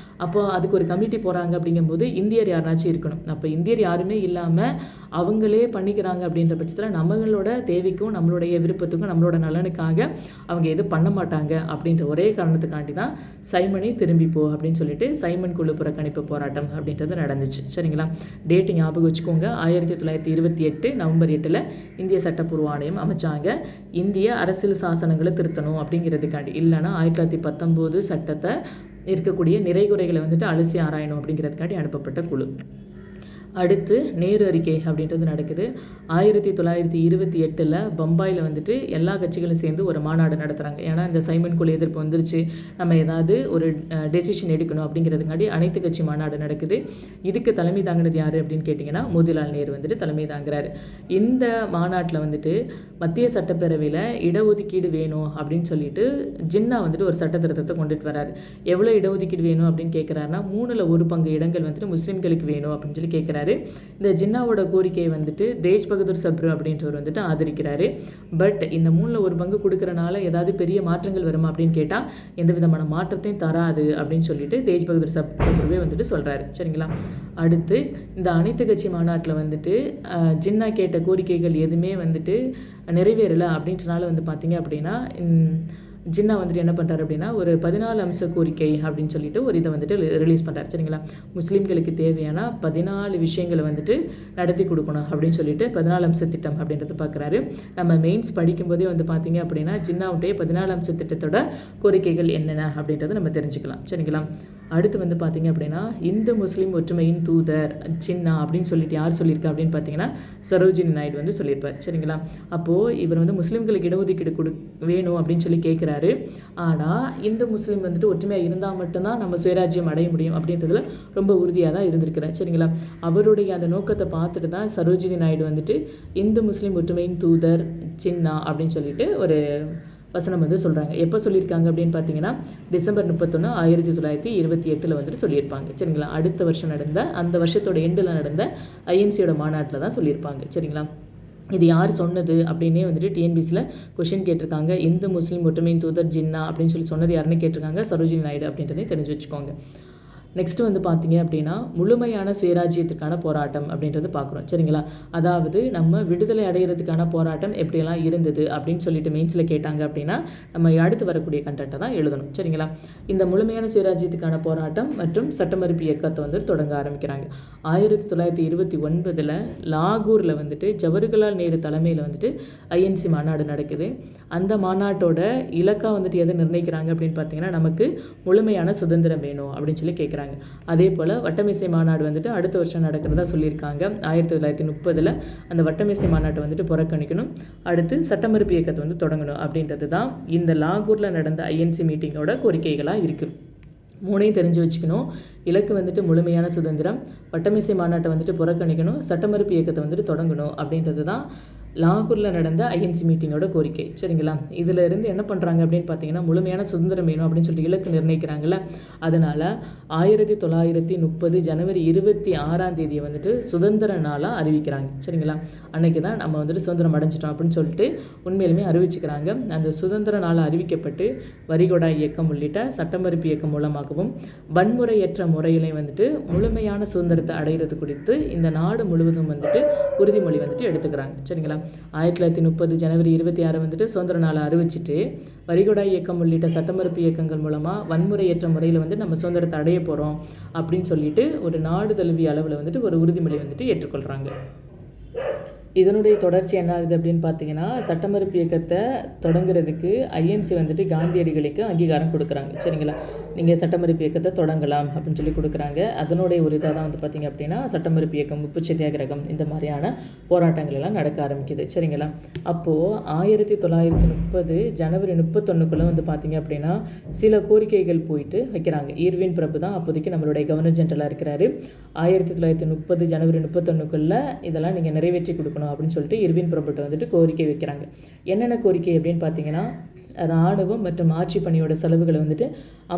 அப்போ அதுக்கு ஒரு கமிட்டி போகிறாங்க. அப்படிங்கும்போது இந்தியர் யாருனாச்சும் இருக்கணும். அப்போ இந்தியர் யாருமே இல்லாமல் அவங்களே பண்ணிக்கிறாங்க அப்படின்ற பட்சத்தில் நம்மளோட தேவைக்கும் நம்மளுடைய விருப்பத்துக்கும் நம்மளோட நலனுக்காக அவங்க எதுவும் பண்ண மாட்டாங்க அப்படின்ற ஒரே காரணத்துக்காண்டி தான் சைமனே திரும்பிப்போ அப்படின்னு சொல்லிட்டு சைமன் குழு புறக்கணிப்பு போராட்டம் அப்படின்றது நடந்துச்சு. சரிங்களா? டேட்டு ஞாபகம் வச்சுக்கோங்க. 1928 நவம்பர் 8 இந்திய சட்டப்பூர்வ ஆணையம் அமைச்சாங்க. இந்திய அரசியல் சாசனங்களை திருத்தணும் அப்படிங்கிறதுக்காண்டி. இல்லைன்னா 1919 சட்டத்தை இருக்கக்கூடிய நிறைகுறைகளை வந்துட்டு அலசி ஆராயணும் அப்படிங்கிறதுக்காண்டி அனுப்பப்பட்ட குழு. அடுத்து நேரு அறிக்கை அப்படின்றது நடக்குது 1928 பம்பாயில் வந்துட்டு எல்லா கட்சிகளும் சேர்ந்து ஒரு மாநாடு நடத்துகிறாங்க. ஏன்னா இந்த சைமன் குழு எதிர்ப்பு வந்துருச்சு, நம்ம ஏதாவது ஒரு டெசிஷன் எடுக்கணும் அப்படிங்கிறதுக்காண்டி அனைத்து கட்சி மாநாடு நடக்குது. இதுக்கு தலைமை தாங்கினது யார் அப்படின்னு கேட்டிங்கன்னா மோதிலால் நேரு வந்துட்டு தலைமை தாங்குறாரு. இந்த மாநாட்டில் வந்துட்டு மத்திய சட்டப்பேரவையில் இடஒதுக்கீடு வேணும் அப்படின்னு சொல்லிட்டு ஜின்னா வந்துட்டு ஒரு சட்ட திருத்தத்தை கொண்டுட்டு வராரு. எவ்வளோ இடஒதுக்கீடு வேணும் அப்படின்னு கேட்குறாருன்னா 3/4 இடங்கள் வந்துட்டு முஸ்லீம்களுக்கு வேணும் அப்படின்னு சொல்லி கேட்குறாரு. இந்த ஜின்னாவோட கோரிக்கையை வந்துட்டு தேஜ் பகதூர் சப்ரு அப்படின்றவர் வந்துட்டு ஆதரிக்கிறாரு. பட் இந்த 3/4 கொடுக்கறனால ஏதாவது பெரிய மாற்றங்கள் வருமா அப்படின்னு கேட்டால் எந்த விதமான மாற்றத்தையும் தராது அப்படின்னு சொல்லிட்டு தேஜ் பகதூர் சப்ருவே வந்துட்டு சொல்கிறாரு. சரிங்களா? அடுத்து இந்த அனைத்து கட்சி மாநாட்டில் வந்துட்டு ஜின்னா கேட்ட கோரிக்கைகள் எதுவுமே வந்துட்டு நிறைவேறலை அப்படின்றனால வந்து பார்த்திங்க அப்படின்னா ஜின்னா வந்துட்டு என்ன பண்ணுறாரு அப்படின்னா ஒரு 14 அம்ச கோரிக்கை அப்படின்னு சொல்லிட்டு ஒரு இதை வந்துட்டு ரிலீஸ் பண்ணுறாரு. சரிங்களா? முஸ்லீம்களுக்கு தேவையான 14 விஷயங்களை வந்துட்டு நடத்தி கொடுக்கணும் அப்படின்னு சொல்லிட்டு 14 அம்ச திட்டம் அப்படின்றத பார்க்குறாரு. நம்ம மெயின்ஸ் படிக்கும்போதே வந்து பார்த்திங்க அப்படின்னா ஜின்னாவுடைய 14 அம்ச திட்டத்தோட கோரிக்கைகள் என்னென்ன அப்படின்றத நம்ம தெரிஞ்சுக்கலாம். சரிங்களா? அடுத்து வந்து பார்த்திங்க அப்படின்னா இந்து முஸ்லீம் ஒற்றுமையின் தூதர் ஜின்னா அப்படின்னு சொல்லிட்டு யார் சொல்லியிருக்கா அப்படின்னு பார்த்தீங்கன்னா சரோஜினி நாயுடு வந்து சொல்லியிருப்பார். சரிங்களா? அப்போது இவர் வந்து முஸ்லீம்களுக்கு இடஒதுக்கீடு வேணும் அப்படின்னு சொல்லி கேட்குறாரு. ஆனால் இந்து முஸ்லீம் வந்துட்டு ஒற்றுமையாக இருந்தால் மட்டும்தான் நம்ம சுயராஜ்யம் அடைய முடியும் அப்படின்றதுல ரொம்ப உறுதியாக தான் இருந்திருக்கிறார். சரிங்களா? அவருடைய அந்த நோக்கத்தை பார்த்துட்டு தான் சரோஜினி நாயுடு வந்துட்டு இந்து முஸ்லீம் ஒற்றுமையின் தூதர் ஜின்னா அப்படின்னு சொல்லிட்டு ஒரு வசனம் வந்து சொல்கிறாங்க. எப்போ சொல்லியிருக்காங்க அப்படின்னு பார்த்தீங்கன்னா டிசம்பர் 31, 1928 வந்துட்டு சொல்லியிருப்பாங்க. சரிங்களா? அடுத்த வருஷம் நடந்த அந்த வருஷத்தோட எண்டில் நடந்த ஐஎன்சியோட மாநாட்டில் தான் சொல்லியிருப்பாங்க. சரிங்களா? இது யார் சொன்னது அப்படின்னே வந்துட்டு டிஎன்பிசியில் கொஷின் கேட்டிருக்காங்க. இந்து முஸ்லீம் ஒற்றுமையின் தூதர் ஜின்னா அப்படின்னு சொல்லி சொன்னது யாருன்னு கேட்டிருக்காங்க. சரோஜினி நாயுடு அப்படின்றதையும் தெரிஞ்சு வச்சுக்கோங்க. நெக்ஸ்ட்டு வந்து பார்த்தீங்க அப்படின்னா முழுமையான சுயராஜ்யத்துக்கான போராட்டம் அப்படின்றது பார்க்குறோம். சரிங்களா? அதாவது நம்ம விடுதலை அடைகிறதுக்கான போராட்டம் எப்படியெல்லாம் இருந்தது அப்படின்னு சொல்லிட்டு மெயின்ஸில் கேட்டாங்க அப்படின்னா நம்ம அடுத்து வரக்கூடிய கண்டென்ட்டை தான் எழுதணும். சரிங்களா? இந்த முழுமையான சுயராஜ்யத்துக்கான போராட்டம் மற்றும் சட்டமறுப்பு இயக்கத்தை வந்து தொடங்க ஆரம்பிக்கிறாங்க. 1929 லாகூரில் வந்துட்டு ஜவஹர்லால் நேரு தலைமையில் வந்துட்டு ஐஎன்சி மாநாடு நடக்குது. அந்த மாநாட்டோட இலக்காக வந்துட்டு எதை நிர்ணயிக்கிறாங்க அப்படின்னு பார்த்தீங்கன்னா நமக்கு முழுமையான சுதந்திரம் வேணும் அப்படின்னு சொல்லி கேட்குறாங்க. அதே போல் வட்டமேசை மாநாடு வந்துட்டு அடுத்த வருஷம் நடக்கிறதா சொல்லியிருக்காங்க. 1930 அந்த வட்டமேசை மாநாட்டை வந்துட்டு புறக்கணிக்கணும், அடுத்து சட்டமறுப்பு இயக்கத்தை வந்து தொடங்கணும் அப்படின்றது தான் இந்த லாகூரில் நடந்த ஐஎன்சி மீட்டிங்கோட கோரிக்கைகளாக இருக்குது. மூணையும் தெரிஞ்சு வச்சுக்கணும். இலக்கு வந்துட்டு முழுமையான சுதந்திரம், வட்டமேசை மாநாட்டை வந்துட்டு புறக்கணிக்கணும், சட்டமறுப்பு இயக்கத்தை வந்துட்டு தொடங்கணும் அப்படின்றது தான் லாகூரில் நடந்த ஐஎன்சி மீட்டிங்கோட கோரிக்கை. சரிங்களா? இதில் இருந்து என்ன பண்ணுறாங்க அப்படின்னு பார்த்தீங்கன்னா முழுமையான சுதந்திரம் வேணும் அப்படின்னு சொல்லிட்டு இலக்கு நிர்ணயிக்கிறாங்கல்ல. அதனால் 1930 ஜனவரி 26 வந்துட்டு சுதந்திர நாளாக அறிவிக்கிறாங்க. சரிங்களா? அன்றைக்கி தான் நம்ம வந்துட்டு சுதந்திரம் அடைஞ்சிட்டோம் அப்படின்னு சொல்லிட்டு உண்மையிலுமே அறிவிச்சுக்கிறாங்க. அந்த சுதந்திர நாளாக அறிவிக்கப்பட்டு வரிகொடா இயக்கம் உள்ளிட்ட சட்டமறுப்பு இயக்கம் மூலமாகவும் வன்முறையற்ற முறையிலே வந்துட்டு முழுமையான சுதந்திரத்தை அடைகிறது குறித்து இந்த நாடு முழுவதும் வந்துட்டு உறுதிமொழி வந்துட்டு எடுத்துக்கிறாங்க. சரிங்களா? 1930 ஜனவரி 26 வந்துட்டு சுதந்திர நாளை அறிவிச்சிட்டு வரிகொடா இயக்கம் உள்ளிட்ட சட்டமறுப்பு இயக்கங்கள் மூலமாக வன்முறையற்ற முறையில் வந்து நம்ம சுதந்திரத்தை அடைய போகிறோம் அப்படின்னு சொல்லிட்டு ஒரு நாடு தழுவிய அளவில் வந்துட்டு ஒரு உறுதிமொழி வந்துட்டு ஏற்றுக்கொள்கிறாங்க. இதனுடைய தொடர்ச்சி என்ன ஆகுது அப்படின்னு பார்த்தீங்கன்னா சட்டமறுப்பு இயக்கத்தை தொடங்குறதுக்கு ஐஎன்சி வந்துட்டு காந்தியடிகளுக்கு அங்கீகாரம் கொடுக்குறாங்க. சரிங்களா? நீங்கள் சட்டமறுப்பு இயக்கத்தை தொடங்கலாம் அப்படின்னு சொல்லி கொடுக்குறாங்க. அதனுடைய ஒரு இதாக தான் வந்து பார்த்திங்க அப்படின்னா சட்டமறுப்பு இயக்கம், உப்பு சத்தியாகிரகம் இந்த மாதிரியான போராட்டங்கள் எல்லாம் நடக்க ஆரம்பிக்குது. சரிங்களா? அப்போது 1930 ஜனவரி 31 வந்து பார்த்திங்க அப்படின்னா சில கோரிக்கைகள் போயிட்டு வைக்கிறாங்க. ஈர்வின் பிரபு தான் அப்போதைக்கு நம்மளுடைய கவர்னர் ஜெனரலாக இருக்கிறாரு. 1930 ஜனவரி 31 இதெல்லாம் நீங்கள் நிறைவேற்றி கொடுக்கணும் அப்படின்னு சொல்லிட்டு இர்வின் பிரபுட்ட வந்துட்டு கோரிக்கை வைக்கிறாங்க. என்னென்ன கோரிக்கை அப்படின்னு பார்த்தீங்கன்னா இராணுவம் மற்றும் ஆட்சி பணியோட செலவுகளை வந்துட்டு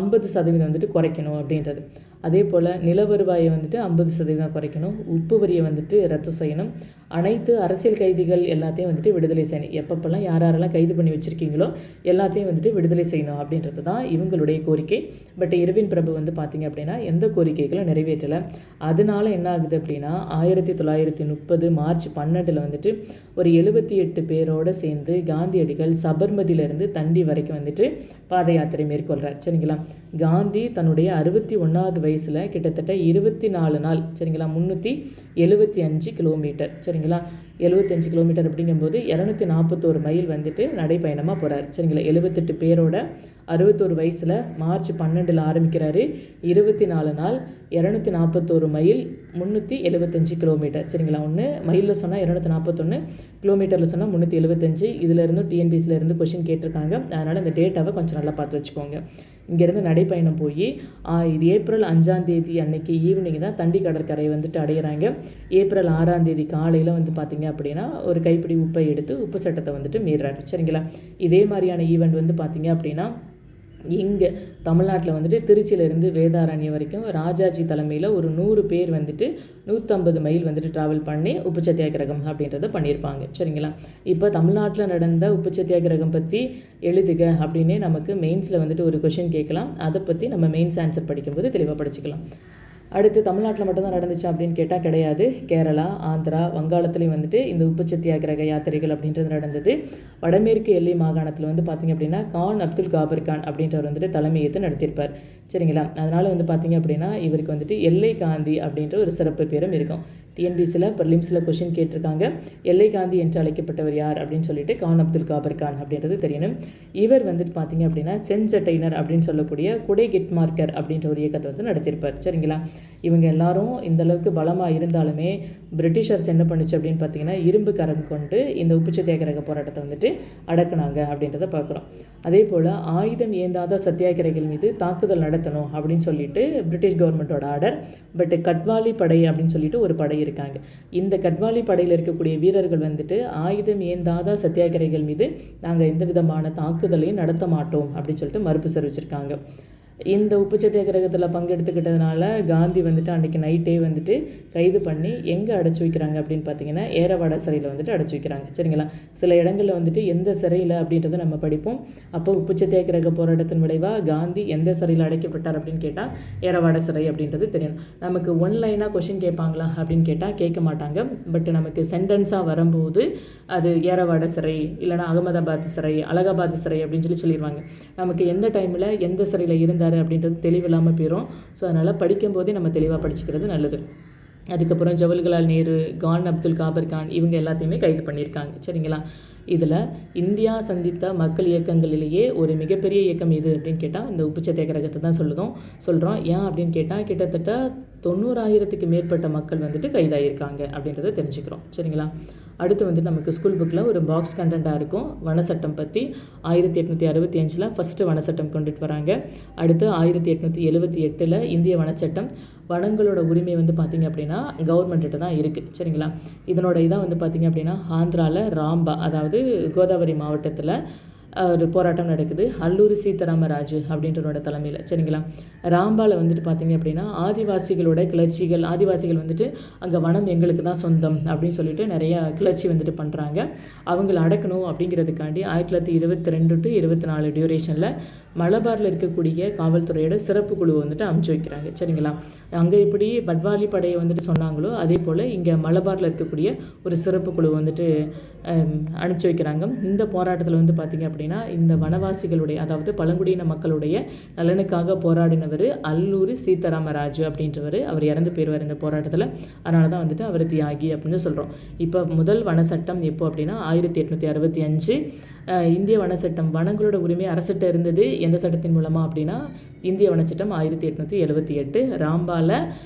50% வந்துட்டு குறைக்கணும் அப்படின்றது. அதே போல் நில வருவாயை வந்துட்டு 50% குறைக்கணும், உப்பு வரியை வந்துட்டு ரத்து செய்யணும், அனைத்து அரசியல் கைதிகள் எல்லாத்தையும் வந்துட்டு விடுதலை செய்யணும், எப்பப்பெல்லாம் யாரெல்லாம் கைது பண்ணி வச்சுருக்கீங்களோ எல்லாத்தையும் வந்துட்டு விடுதலை செய்யணும் அப்படின்றது தான் இவங்களுடைய கோரிக்கை. பட் இர்வின் பிரபு வந்து பார்த்திங்க அப்படின்னா எந்த கோரிக்கைகளும் நிறைவேற்றலை. அதனால என்ன ஆகுது அப்படின்னா 1930 மார்ச் 12 வந்துட்டு ஒரு 78 பேரோடு சேர்ந்து காந்தியடிகள் சபர்மதியிலேருந்து தண்டி வரைக்கும் வந்துட்டு பாத யாத்திரை மேற்கொள்கிறார். சரிங்களா? காந்தி தன்னுடைய 61வது வயசில் கிட்டத்தட்ட 24 நாள், சரிங்களா, 375 கிலோமீட்டர், சரிங்களா, 75 கிலோமீட்டர் அப்படிங்கும்போது 241 மைல் வந்துட்டு நடைப்பயணமாக போகிறார். சரிங்களா? 78 பேரோட 61 வயசில் மார்ச் 12 ஆரம்பிக்கிறாரு. 24 நாள் 241 மைல் 375 கிலோமீட்டர். சரிங்களா? ஒன்று மைலில் சொன்னால் 241, கிலோமீட்டரில் சொன்னால் 375. இதிலேருந்து டிஎன்பிசியிலேருந்து கொஷின் கேட்டிருக்காங்க. அதனால் இந்த டேட்டாவை கொஞ்சம் நல்லா பார்த்து வச்சுக்கோங்க. இங்கேருந்து நடைப்பயணம் போய் இது ஏப்ரல் 5 அன்னைக்கு ஈவினிங் தான் தண்டி கடற்கரை வந்துட்டு அடைகிறாங்க. ஏப்ரல் 6 காலையில் வந்து பார்த்திங்க அப்படின்னா ஒரு கைப்பிடி உப்பை எடுத்து உப்பு சட்டத்தை வந்துட்டு மீறாரு. சரிங்களா? இதே மாதிரியான ஈவெண்ட் வந்து பார்த்திங்க அப்படின்னா இங்கே தமிழ்நாட்டில் வந்துட்டு திருச்சியிலேருந்து வேதாரண்யம் வரைக்கும் ராஜாஜி தலைமையில் ஒரு 100 பேர் வந்துட்டு 150 மைல் வந்துட்டு ட்ராவல் பண்ணி உப்பு சத்தியாகிரகம் அப்படின்றத பண்ணியிருப்பாங்க. சரிங்களா? இப்போ தமிழ்நாட்டில் நடந்த உப்பு சத்தியாகிரகம் பற்றி எழுதுக அப்படின்னே நமக்கு மெயின்ஸில் வந்துட்டு ஒரு கொஷின் கேட்கலாம். அதை பற்றி நம்ம மெயின்ஸ் ஆன்சர் படிக்கும்போது தெளிவாக படிச்சுக்கலாம். அடுத்து தமிழ்நாட்டில் மட்டும்தான் நடந்துச்சு அப்படின்னு கேட்டால் கிடையாது. கேரளா, ஆந்திரா, வங்காளத்துலேயும் வந்துட்டு இந்த உப்பு சத்தியாகிரக யாத்திரைகள் அப்படின்றது நடந்தது. வடமேற்கு எல்லை மாகாணத்தில் வந்து பார்த்திங்க அப்படின்னா கான் அப்துல் காபர் கான் அப்படின்றவர் வந்துட்டு தலைமையேற்று நடத்தியிருப்பார். சரிங்களா? அதனால் வந்து பார்த்திங்க அப்படின்னா இவருக்கு வந்துட்டு எல்லை காந்தி அப்படின்ற ஒரு சிறப்பு பேரும் இருக்கும். டிஎன்பிசியில் ப்ரிலிம்ஸில் கொஷின் கேட்டிருக்காங்க. எல்லை காந்தி என்று அழைக்கப்பட்டவர் யார் அப்படின்னு சொல்லிட்டு கான் அப்துல் காபர் கான் அப்படின்றது தெரியணும். இவர் வந்துட்டு பார்த்திங்க அப்படின்னா செஞ்சட்டைனர் அப்படின்னு சொல்லக்கூடிய குடை கிட்மார்க்கர் அப்படின்ற ஒரு இயக்கத்தை வந்து நடத்தியிருப்பார். சரிங்களா? இவங்க எல்லாரும் இந்தளவுக்கு பலமாக இருந்தாலுமே பிரிட்டிஷர்ஸ் என்ன பண்ணுச்சு அப்படின்னு பார்த்தீங்கன்னா இரும்பு கரம் கொண்டு இந்த உப்பு சத்தியாகிரக போராட்டத்தை வந்துட்டு அடக்குனாங்க அப்படின்றத பார்க்குறோம். அதே போல் ஆயுதம் ஏந்தாத சத்தியாகிரகிகள் மீது தாக்குதல் நடத்தணும் அப்படின்னு சொல்லிட்டு பிரிட்டிஷ் கவர்மெண்ட்டோட ஆர்டர். பட் கட்வாலி படை அப்படின்னு சொல்லிட்டு ஒரு படை இருக்காங்க. இந்த கட்வாலி படையில் இருக்கக்கூடிய வீரர்கள் வந்துட்டு ஆயுதம் ஏந்தாத சத்தியாகிரகிகள் மீது நாங்கள் எந்த விதமான தாக்குதலையும் நடத்த மாட்டோம் அப்படின்னு சொல்லிட்டு மறுப்பு தெரிவிச்சிருக்காங்க. இந்த உப்பு சத்தியாகிரகத்தில் பங்கெடுத்துக்கிட்டதுனால காந்தி வந்துட்டு அன்றைக்கி நைட்டே வந்துட்டு கைது பண்ணி எங்கே அடைச்சி வைக்கிறாங்க அப்படின்னு பார்த்தீங்கன்னா ஏரவாடா சிறையில் வந்துட்டு அடைச்சி வைக்கிறாங்க. சரிங்களா? சில இடங்களில் வந்துட்டு எந்த சிறையில் அப்படின்றத நம்ம படிப்போம். அப்போ உப்பு சத்தியாகிரக போராட்டத்தின் விளைவாக காந்தி எந்த சிறையில் அடைக்கப்பட்டார் அப்படின்னு கேட்டால் ஏரவாடா சிறை அப்படின்றது தெரியணும். நமக்கு ஒன்லைனாக கொஷின் கேட்பாங்களா அப்படின்னு கேட்டால் கேட்க மாட்டாங்க. பட் நமக்கு சென்டென்ஸாக வரும்போது அது ஏரவாடா சிறை இல்லைனா அகமதாபாத் சிறை, அலகாபாத் சிறை அப்படின்னு சொல்லிடுவாங்க. நமக்கு எந்த டைமில் எந்த சிறையில் இருந்தார் அப்படின்றது தெளிவில்லாமல் போயிடும். ஸோ அதனால் படிக்கும்போதே நம்ம தெளிவாக படிச்சுக்கிறது நல்லது. அதுக்கப்புறம் ஜவஹர்லால் நேரு, கான் அப்துல் காபர் கான் இவங்க எல்லாத்தையுமே கைது பண்ணியிருக்காங்க. சரிங்களா? இதில் இந்தியா சந்தித்த மக்கள் இயக்கங்களிலேயே ஒரு மிகப்பெரிய இயக்கம் எது அப்படின்னு கேட்டால் இந்த உப்பு சத்தியாகிரகத்தை தான் சொல்கிறோம். ஏன் அப்படின்னு கேட்டால் கிட்டத்தட்ட 90,000க்கு மேற்பட்ட மக்கள் வந்துட்டு கைதாகியிருக்காங்க அப்படின்றத தெரிஞ்சுக்கிறோம். சரிங்களா? அடுத்து வந்துட்டு நமக்கு ஸ்கூல் புக்கில் ஒரு பாக்ஸ் கண்டென்ட்டாக இருக்கும் வனச்சட்டம் பற்றி. 1865 ஃபஸ்ட்டு வனச்சட்டம் கொண்டுட்டு வராங்க. அடுத்து 1878 இந்திய வனச்சட்டம். வனங்களோட உரிமை வந்து பார்த்திங்க அப்படின்னா கவர்மெண்ட்டிட்ட தான் இருக்குது. சரிங்களா? இதனோட இதாக வந்து பார்த்திங்க அப்படின்னா ஆந்திராவில் ராம்பா, அதாவது கோதாவரி மாவட்டத்தில் ஒரு போராட்டம் நடக்குது. அல்லூரி சீதாராமராஜு அப்படின்றனோட தலைமையில். சரிங்களா? ராம்பாவில் வந்துட்டு பார்த்திங்க அப்படின்னா ஆதிவாசிகளோட கிளர்ச்சிகள், ஆதிவாசிகள் வந்துட்டு அங்கே வனம் எங்களுக்கு தான் சொந்தம் அப்படின்னு சொல்லிட்டு நிறையா கிளர்ச்சி வந்துட்டு பண்ணுறாங்க. அவங்கள அடக்கணும் அப்படிங்கிறதுக்காண்டி 1922 to 24 டியூரேஷனில் மலபாரில் இருக்கக்கூடிய காவல்துறையோட சிறப்பு குழுவை வந்துட்டு அனுப்பிச்சி வைக்கிறாங்க. சரிங்களா? அங்கே இப்படி பட்வாலி படையை வந்துட்டு சொன்னாங்களோ அதே போல் இங்கே மலபாரில் இருக்கக்கூடிய ஒரு சிறப்பு குழு வந்துட்டு அனுப்பிச்சி வைக்கிறாங்க. இந்த போராட்டத்தில் வந்து பார்த்திங்க அப்படின்னா இந்த வனவாசிகளுடைய, அதாவது பழங்குடியின மக்களுடைய நலனுக்காக போராடினவர் அல்லூரி சீதாராமராஜு அப்படின்றவர். அவர் இறந்து போயிடுவார் இந்த போராட்டத்தில். அதனால தான் வந்துட்டு அவர் தியாகி அப்படின்னு சொல்கிறோம். இப்போ முதல் வனச்சட்டம் எப்போ அப்படின்னா 1865 இந்திய வனச்சட்டம். வனங்களோட உரிமை அரசிட்ட இருந்தது எந்த சட்டத்தின் மூலமாக அப்படின்னா இந்திய வனச்சட்டம் 1878. ராம்பாவில்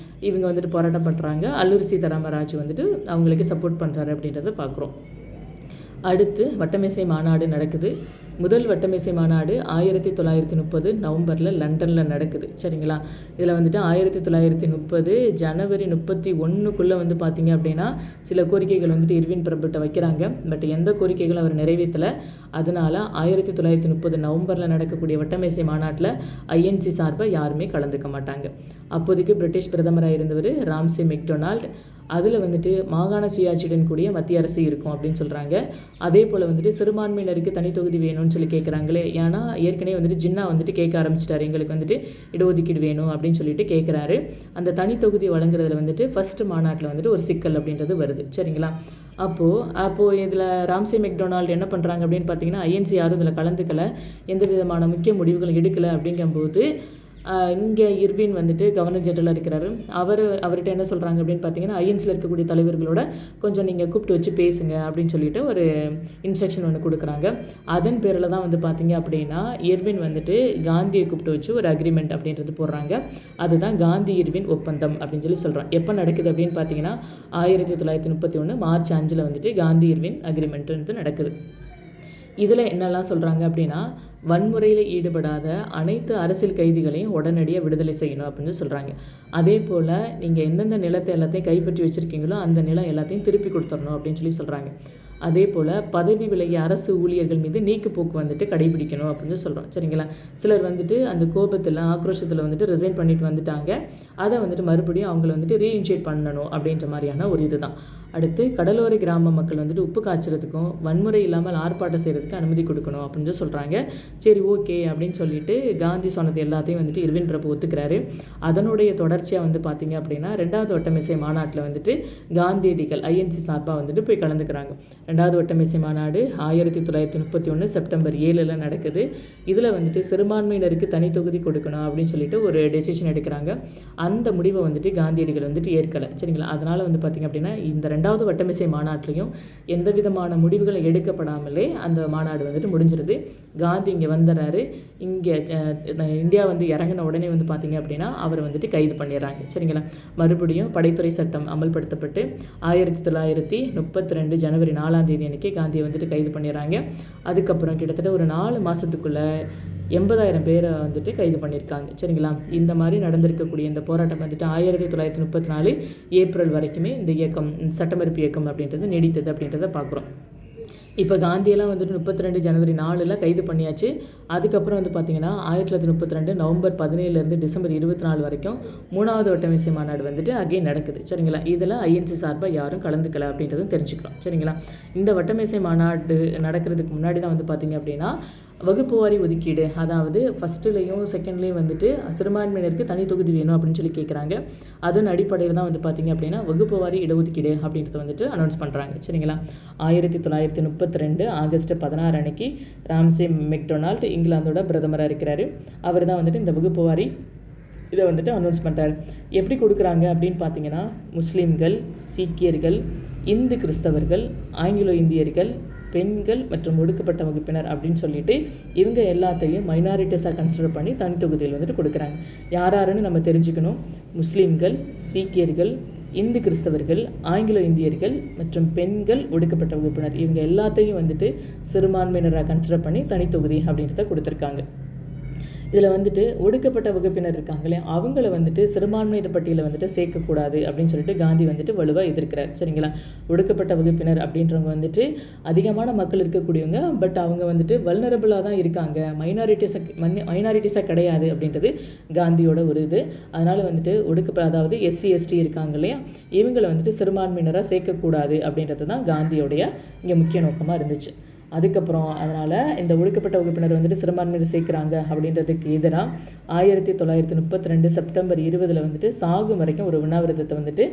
இவங்க வந்துட்டு போராட்டம் பண்ணுறாங்க. அல்லூரி சீதாராமராஜு வந்துட்டு அவங்களுக்கு சப்போர்ட் பண்ணுறாரு அப்படின்றத பார்க்குறோம். அடுத்து வட்டமேசை மாநாடு நடக்குது. முதல் வட்டமேசை மாநாடு 1930 நவம்பரில் லண்டனில் நடக்குது. சரிங்களா? இதில் வந்துட்டு 1930 ஜனவரி 31 வந்து பார்த்திங்க அப்படின்னா சில கோரிக்கைகள் வந்துட்டு இர்வின் பிரபுட்ட வைக்கிறாங்க. பட் எந்த கோரிக்கைகளும் அவர் நிறைவேற்றலை. அதனால் 1930 நவம்பரில் நடக்கக்கூடிய வட்டமேசை மாநாட்டில் ஐஎன்சி சார்பாக யாருமே கலந்துக்க மாட்டாங்க. அப்போதைக்கு பிரிட்டிஷ் பிரதமராக இருந்தவர் ராம்சே மெக்டொனால்ட். அதில் வந்துட்டு மாகாண சுயாட்சியுடன் கூடிய மத்திய அரசு இருக்கும் அப்படின்னு சொல்கிறாங்க. அதே போல் வந்துட்டு சிறுபான்மையினருக்கு தனி தொகுதி வேணும்னு சொல்லி கேட்குறாங்களே. ஏன்னா ஏற்கனவே வந்துட்டு ஜின்னா வந்துட்டு கேட்க ஆரம்பிச்சிட்டாரு, எங்களுக்கு வந்துட்டு இடஒதுக்கீடு வேணும் அப்படின்னு சொல்லிட்டு கேட்குறாரு. அந்த தனி தொகுதி வழங்குறதுல வந்துட்டு ஃபஸ்ட்டு மாநாட்டில் வந்துட்டு ஒரு சிக்கல் அப்படின்றது வருது. சரிங்களா? அப்போது இதில் ராம்சே மெக்டொனால்ட் என்ன பண்ணுறாங்க அப்படின்னு பார்த்தீங்கன்னா ஐஎன்சி யாரும் இதில் கலந்துக்கலை, எந்த விதமான முக்கிய முடிவுகள் எடுக்கலை. அப்படிங்கும்போது இங்கே இர்வின் வந்துட்டு கவர்னர் ஜெனரலாக இருக்கிறாரு. அவர்கிட்ட என்ன சொல்கிறாங்க அப்படின்னு பார்த்தீங்கன்னா ஐஎன்சியில் இருக்கக்கூடிய தலைவர்களோட கொஞ்சம் நீங்கள் கூப்பிட்டு வச்சு பேசுங்க அப்படின்னு சொல்லிட்டு ஒரு இன்ஸ்ட்ரக்ஷன் ஒன்று கொடுக்குறாங்க. அதன் பேரில் தான் வந்து பார்த்தீங்க அப்படின்னா இர்வின் வந்துட்டு காந்தியை கூப்பிட்டு வச்சு ஒரு அக்ரிமெண்ட் அப்படின்றது போடுறாங்க. அதுதான் காந்தி இர்வின் ஒப்பந்தம் அப்படின்னு சொல்கிறோம். எப்போ நடக்குது அப்படின்னு பார்த்தீங்கன்னா 1931 மார்ச் 5 வந்துட்டு காந்தி இர்வின் அக்ரிமெண்ட் வந்து நடக்குது. இதில் என்னெல்லாம் சொல்கிறாங்க அப்படின்னா வன்முறையில் ஈடுபடாத அனைத்து அரசியல் கைதிகளையும் உடனடியாக விடுதலை செய்யணும் அப்படின்னு சொல்கிறாங்க. அதே போல் நீங்கள் எந்தெந்த நிலத்தை எல்லாத்தையும் கைப்பற்றி வச்சுருக்கீங்களோ அந்த நிலம் எல்லாத்தையும் திருப்பி கொடுத்துடணும் அப்படின்னு சொல்கிறாங்க. அதே போல் பதவி விலகிய அரசு ஊழியர்கள் மீது நீக்குப்போக்கு வந்துட்டு கடைபிடிக்கணும் அப்படின்னு சொல்கிறோம். சரிங்களா? சிலர் வந்துட்டு அந்த கோபத்தில் ஆக்ரோஷத்தில் வந்துட்டு ரிசைன் பண்ணிட்டு வந்துட்டாங்க. அதை வந்துட்டு மறுபடியும் அவங்கள வந்துட்டு ரீஇன்ஷியேட் பண்ணணும் அப்படின்ற மாதிரியான ஒரு இதுதான். அடுத்து கடலோர கிராம மக்கள் வந்துட்டு உப்பு காய்ச்சறதுக்கும் வன்முறை இல்லாமல் ஆர்ப்பாட்டம் செய்கிறதுக்கு அனுமதி கொடுக்கணும் அப்படின்னு சொல்கிறாங்க. சரி ஓகே அப்படின்னு சொல்லிட்டு காந்தி சொன்னது எல்லாத்தையும் வந்துட்டு இர்வின் பிரபு ஒத்துக்கிறாரு. அதனுடைய தொடர்ச்சியாக வந்து பார்த்திங்க அப்படின்னா 2வது வட்டமேசை மாநாட்டில் வந்துட்டு காந்தியடிகள் ஐஎன்சி சார்பாக வந்துட்டு போய் கலந்துக்கிறாங்க. 2வது வட்டமேசை மாநாடு 1931 செப்டம்பர் 7 நடக்குது. இதில் வந்துட்டு சிறுபான்மையினருக்கு தனி தொகுதி கொடுக்கணும் அப்படின்னு சொல்லிட்டு ஒரு டெசிஷன் எடுக்கிறாங்க. அந்த முடிவை வந்துட்டு காந்தியடிகள் வந்துட்டு ஏற்கலை. சரிங்களா? அதனால் வந்து பார்த்திங்க அப்படின்னா இந்த 2வது வட்டமேசை மாநாட்டிலையும் எந்த விதமான முடிவுகளை எடுக்கப்படாமலே அந்த மாநாடு வந்துட்டு முடிஞ்சிருது. காந்தி இங்கே வந்துடுறாரு. இங்கே இந்தியா வந்து இறங்கின உடனே வந்து பார்த்திங்க அப்படின்னா அவர் வந்துட்டு கைது பண்ணிடுறாங்க. சரிங்களா? மறுபடியும் படைத்துறை சட்டம் அமல்படுத்தப்பட்டு 1932 ஜனவரி 4 அன்றைக்கி காந்தியை வந்துட்டு கைது பண்ணிடுறாங்க. அதுக்கப்புறம் கிட்டத்தட்ட ஒரு 4 மாதத்துக்குள்ளே 80,000 பேரை வந்துட்டு கைது பண்ணியிருக்காங்க. சரிங்களா? இந்த மாதிரி நடந்திருக்கக்கூடிய இந்த போராட்டம் வந்துட்டு 1934 ஏப்ரல் வரைக்குமே இந்த இயக்கம், சட்டமறுப்பு இயக்கம் அப்படின்றது நீடித்தது அப்படின்றத பார்க்குறோம். இப்போ காந்தியெல்லாம் வந்துட்டு 32 ஜனவரி 4 கைது பண்ணியாச்சு. அதுக்கப்புறம் வந்து பார்த்திங்கன்னா 1932 நவம்பர் 17 டிசம்பர் 24 வரைக்கும் 3வது வட்டமேசை மாநாடு வந்துட்டு அகைன் நடக்குது. சரிங்களா? இதில் ஐஎன்சி சார்பாக யாரும் கலந்துக்கல அப்படின்றதும் தெரிஞ்சுக்கிறோம். சரிங்களா? இந்த வட்டமேசை மாநாடு நடக்கிறதுக்கு முன்னாடி தான் வந்து பார்த்திங்க அப்படின்னா வகுப்பு வாரி ஒதுக்கீடு, அதாவது ஃபஸ்ட்டுலேயும் செகண்ட்லேயும் வந்துட்டு சிறுபான்மையினருக்கு தனி தொகுதி வேணும் அப்படின்னு சொல்லி கேட்குறாங்க. அதன் அடிப்படையில் தான் வந்து பார்த்திங்க அப்படின்னா வகுப்பு வாரி இடஒதுக்கீடு அப்படின்றத வந்துட்டு அனௌன்ஸ் பண்ணுறாங்க. சரிங்களா? 1932 ஆகஸ்ட் 16 அன்னைக்கு ராம்சே மெக்டொனால்ட் இங்கிலாந்தோட பிரதமராக இருக்கிறாரு. அவர் தான் வந்துட்டு இந்த வகுப்பு வாரி இதை வந்துட்டு அனௌன்ஸ் பண்ணுறாரு. எப்படி கொடுக்குறாங்க அப்படின்னு பார்த்தீங்கன்னா முஸ்லீம்கள், சீக்கியர்கள், இந்து கிறிஸ்தவர்கள், ஆங்கிலோ இந்தியர்கள், பெண்கள் மற்றும் ஒடுக்கப்பட்ட வகுப்பினர் அப்படின்னு சொல்லிட்டு இவங்க எல்லாத்தையும் மைனாரிட்டிஸாக கன்சிடர் பண்ணி தனி தொகுதியில் வந்துட்டு கொடுக்குறாங்க. யாருன்னு நம்ம தெரிஞ்சுக்கணும். முஸ்லீம்கள், சீக்கியர்கள், இந்து கிறிஸ்தவர்கள், ஆங்கிலோ இந்தியர்கள் மற்றும் பெண்கள், ஒடுக்கப்பட்ட வகுப்பினர் இவங்க எல்லாத்தையும் வந்துட்டு சிறுபான்மையினராக கன்சிடர் பண்ணி தனி தொகுதி அப்படின்றத கொடுத்துருக்காங்க. இதில் வந்துட்டு ஒடுக்கப்பட்ட வகுப்பினர் இருக்காங்களே அவங்கள வந்துட்டு சிறுபான்மையினர் பட்டியலில் வந்துட்டு சேர்க்கக்கூடாது அப்படின்னு சொல்லிட்டு காந்தி வந்துட்டு வலுவாக எதிர்க்கிறார். சரிங்களா? ஒடுக்கப்பட்ட வகுப்பினர் அப்படின்றவங்க வந்துட்டு அதிகமான மக்கள் இருக்கக்கூடியவங்க, பட் அவங்க வந்துட்டு வல்னரபிளாக தான் இருக்காங்க, மைனாரிட்டிஸாக கிடையாது அப்படின்றது காந்தியோட ஒரு இது. அதனால் வந்துட்டு அதாவது எஸ்சி எஸ்டி இருக்காங்க இல்லையா, இவங்களை வந்துட்டு சிறுபான்மையினராக சேர்க்கக்கூடாது அப்படின்றது தான் காந்தியோடைய இங்கே முக்கிய நோக்கமாக இருந்துச்சு. அதுக்கப்புறம் அதனால் இந்த ஒடுக்கப்பட்ட வகுப்பினர் வந்துட்டு சிறுபான்மையினர் சேர்க்குறாங்க அப்படின்றதுக்கு எதிராக 1932 செப்டம்பர் 20 வந்துட்டு சாகும் வரைக்கும் ஒரு உண்ணாவிரதத்தை வந்துட்டு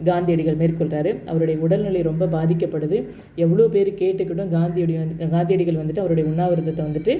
காந்தியடிகள் மேற்கொள்கிறாரு. அவருடைய உடல்நிலை ரொம்ப பாதிக்கப்படுது. எவ்வளோ பேர் கேட்டுக்கிட்டும் காந்தியடிகள் வந்துட்டு அவருடைய உண்ணாவிரதத்தை வந்துட்டு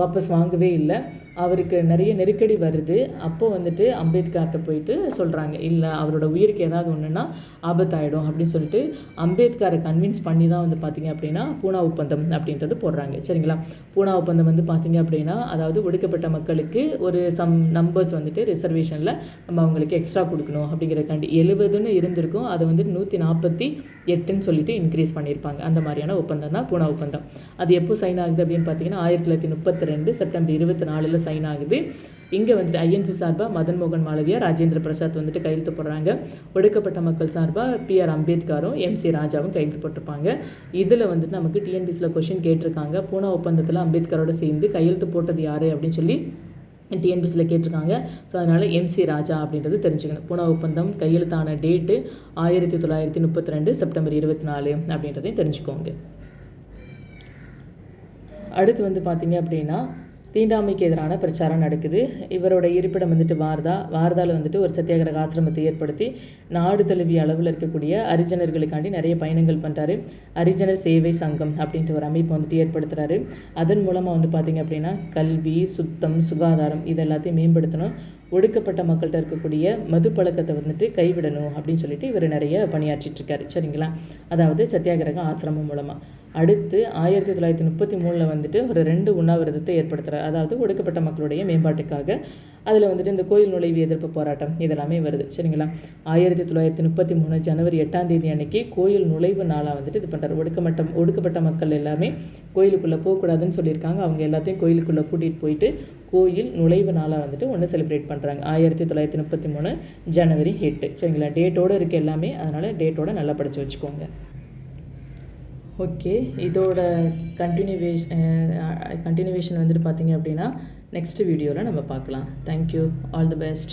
வாபஸ் வாங்கவே இல்லை. அவருக்கு நிறைய நெருக்கடி வருது. அப்போது வந்துட்டு அம்பேத்கர்கிட்ட போயிட்டு சொல்கிறாங்க, இல்லை அவரோட உயிருக்கு ஏதாவது ஒன்றுன்னா ஆபத்தாயிடும் அப்படின்னு சொல்லிட்டு அம்பேத்கரை கன்வின்ஸ் பண்ணி தான் வந்து பார்த்திங்க அப்படின்னா பூனா ஒப்பந்தம் அப்படின்றது போடுறாங்க. சரிங்களா? பூனா ஒப்பந்தம் வந்து பார்த்திங்க அப்படின்னா அதாவது ஒடுக்கப்பட்ட மக்களுக்கு ஒரு சம் நம்பர்ஸ் வந்துட்டு ரிசர்வேஷனில் நம்ம அவங்களுக்கு எக்ஸ்ட்ரா கொடுக்கணும் அப்படிங்கிறக்காண்டி 70ன்னு இருந்திருக்கும், அதை வந்துட்டு 148ன்னு சொல்லிட்டு இன்க்ரீஸ் பண்ணியிருப்பாங்க. அந்த மாதிரியான ஒப்பந்தம் தான் பூனா ஒப்பந்தம். அது எப்போ சைன் ஆகுது அப்படின்னு பார்த்தீங்கன்னா 1932 செப்டம்பர் 24 சைன் ஆகுது. இங்கே வந்துட்டு ஐஎன்சி சார்பாக மதன் மோகன் மாளவியா, ராஜேந்திர பிரசாத் வந்துட்டு கையெழுத்து போடுறாங்க. ஒடுக்கப்பட்ட மக்கள் சார்பாக பிஆர் அம்பேத்கரும் எம்சி ராஜாவும் கையெழுத்து போட்டிருப்பாங்க. இதில் வந்துட்டு நமக்கு டிஎன்பிசியில் கொஷின் கேட்டிருக்காங்க. பூனா ஒப்பந்தத்தில் அம்பேத்கரோட சேர்ந்து கையெழுத்து போட்டது யார் அப்படின்னு சொல்லி டிஎன்பிசியில் கேட்டிருக்காங்க. ஸோ அதனால் எம்சி ராஜா அப்படின்றது தெரிஞ்சுக்கணும். பூனா ஒப்பந்தம் கையெழுத்தான டேட்டு 1932 செப்டம்பர் 24 அப்படின்றதையும் தெரிஞ்சுக்கோங்க. அடுத்து வந்து பார்த்திங்க அப்படின்னா தீண்டாமைக்கு எதிரான பிரச்சாரம் நடக்குது. இவரோட இருப்பிடம் வந்துட்டு வார்தாவில் வந்துட்டு ஒரு சத்தியாகிரக ஆசிரமத்தை ஏற்படுத்தி நாடு தழுவிய அளவில் இருக்கக்கூடிய அரிஜனர்களுக்காண்டி நிறைய பயணங்கள் பண்ணுறாரு. அரிஜனர் சேவை சங்கம் அப்படின்ட்டு ஒரு அமைப்பு வந்துட்டு ஏற்படுத்துகிறாரு. அதன் மூலமாக வந்து பார்த்திங்க அப்படின்னா கல்வி, சுத்தம், சுகாதாரம் இது எல்லாத்தையும் மேம்படுத்தணும், ஒடுக்கப்பட்ட மக்கள்கிட்ட இருக்கக்கூடிய மது பழக்கத்தை வந்துட்டு கைவிடணும் அப்படின்னு சொல்லிட்டு இவர் நிறைய பணியாற்றிட்டுருக்காரு. சரிங்களா? அதாவது சத்தியாகிரக ஆசிரமம் மூலமாக. அடுத்து 1933 வந்துட்டு ஒரு 2 உண்ணாவிரதத்தை ஏற்படுத்துகிறார். அதாவது ஒடுக்கப்பட்ட மக்களுடைய மேம்பாட்டுக்காக. அதில் வந்துட்டு இந்த கோயில் நுழைவு எதிர்ப்பு போராட்டம் இதெல்லாமே வருது. சரிங்களா? 1933 ஜனவரி 8 அன்னைக்கு கோயில் நுழைவு நாளாக வந்துட்டு இது பண்ணுறாரு. ஒடுக்கப்பட்ட மக்கள் எல்லாமே கோயிலுக்குள்ளே போகக்கூடாதுன்னு சொல்லியிருக்காங்க. அவங்க எல்லாத்தையும் கோயிலுக்குள்ளே கூட்டிகிட்டு போயிட்டு கோயில் நுழைவு நாளாக வந்துட்டு ஒன்று செலிப்ரேட் பண்ணுறாங்க. 1933 ஜனவரி 8. சரிங்களா? டேட்டோடு இருக்க எல்லாமே, அதனால் டேட்டோடு நல்லா படித்து வச்சுக்கோங்க. ஓகே, இதோட கண்டினியூவேஷன் வந்துட்டு பார்த்திங்க அப்படின்னா நெக்ஸ்ட் வீடியோவில் நம்ம பார்க்கலாம். Thank you, all the best.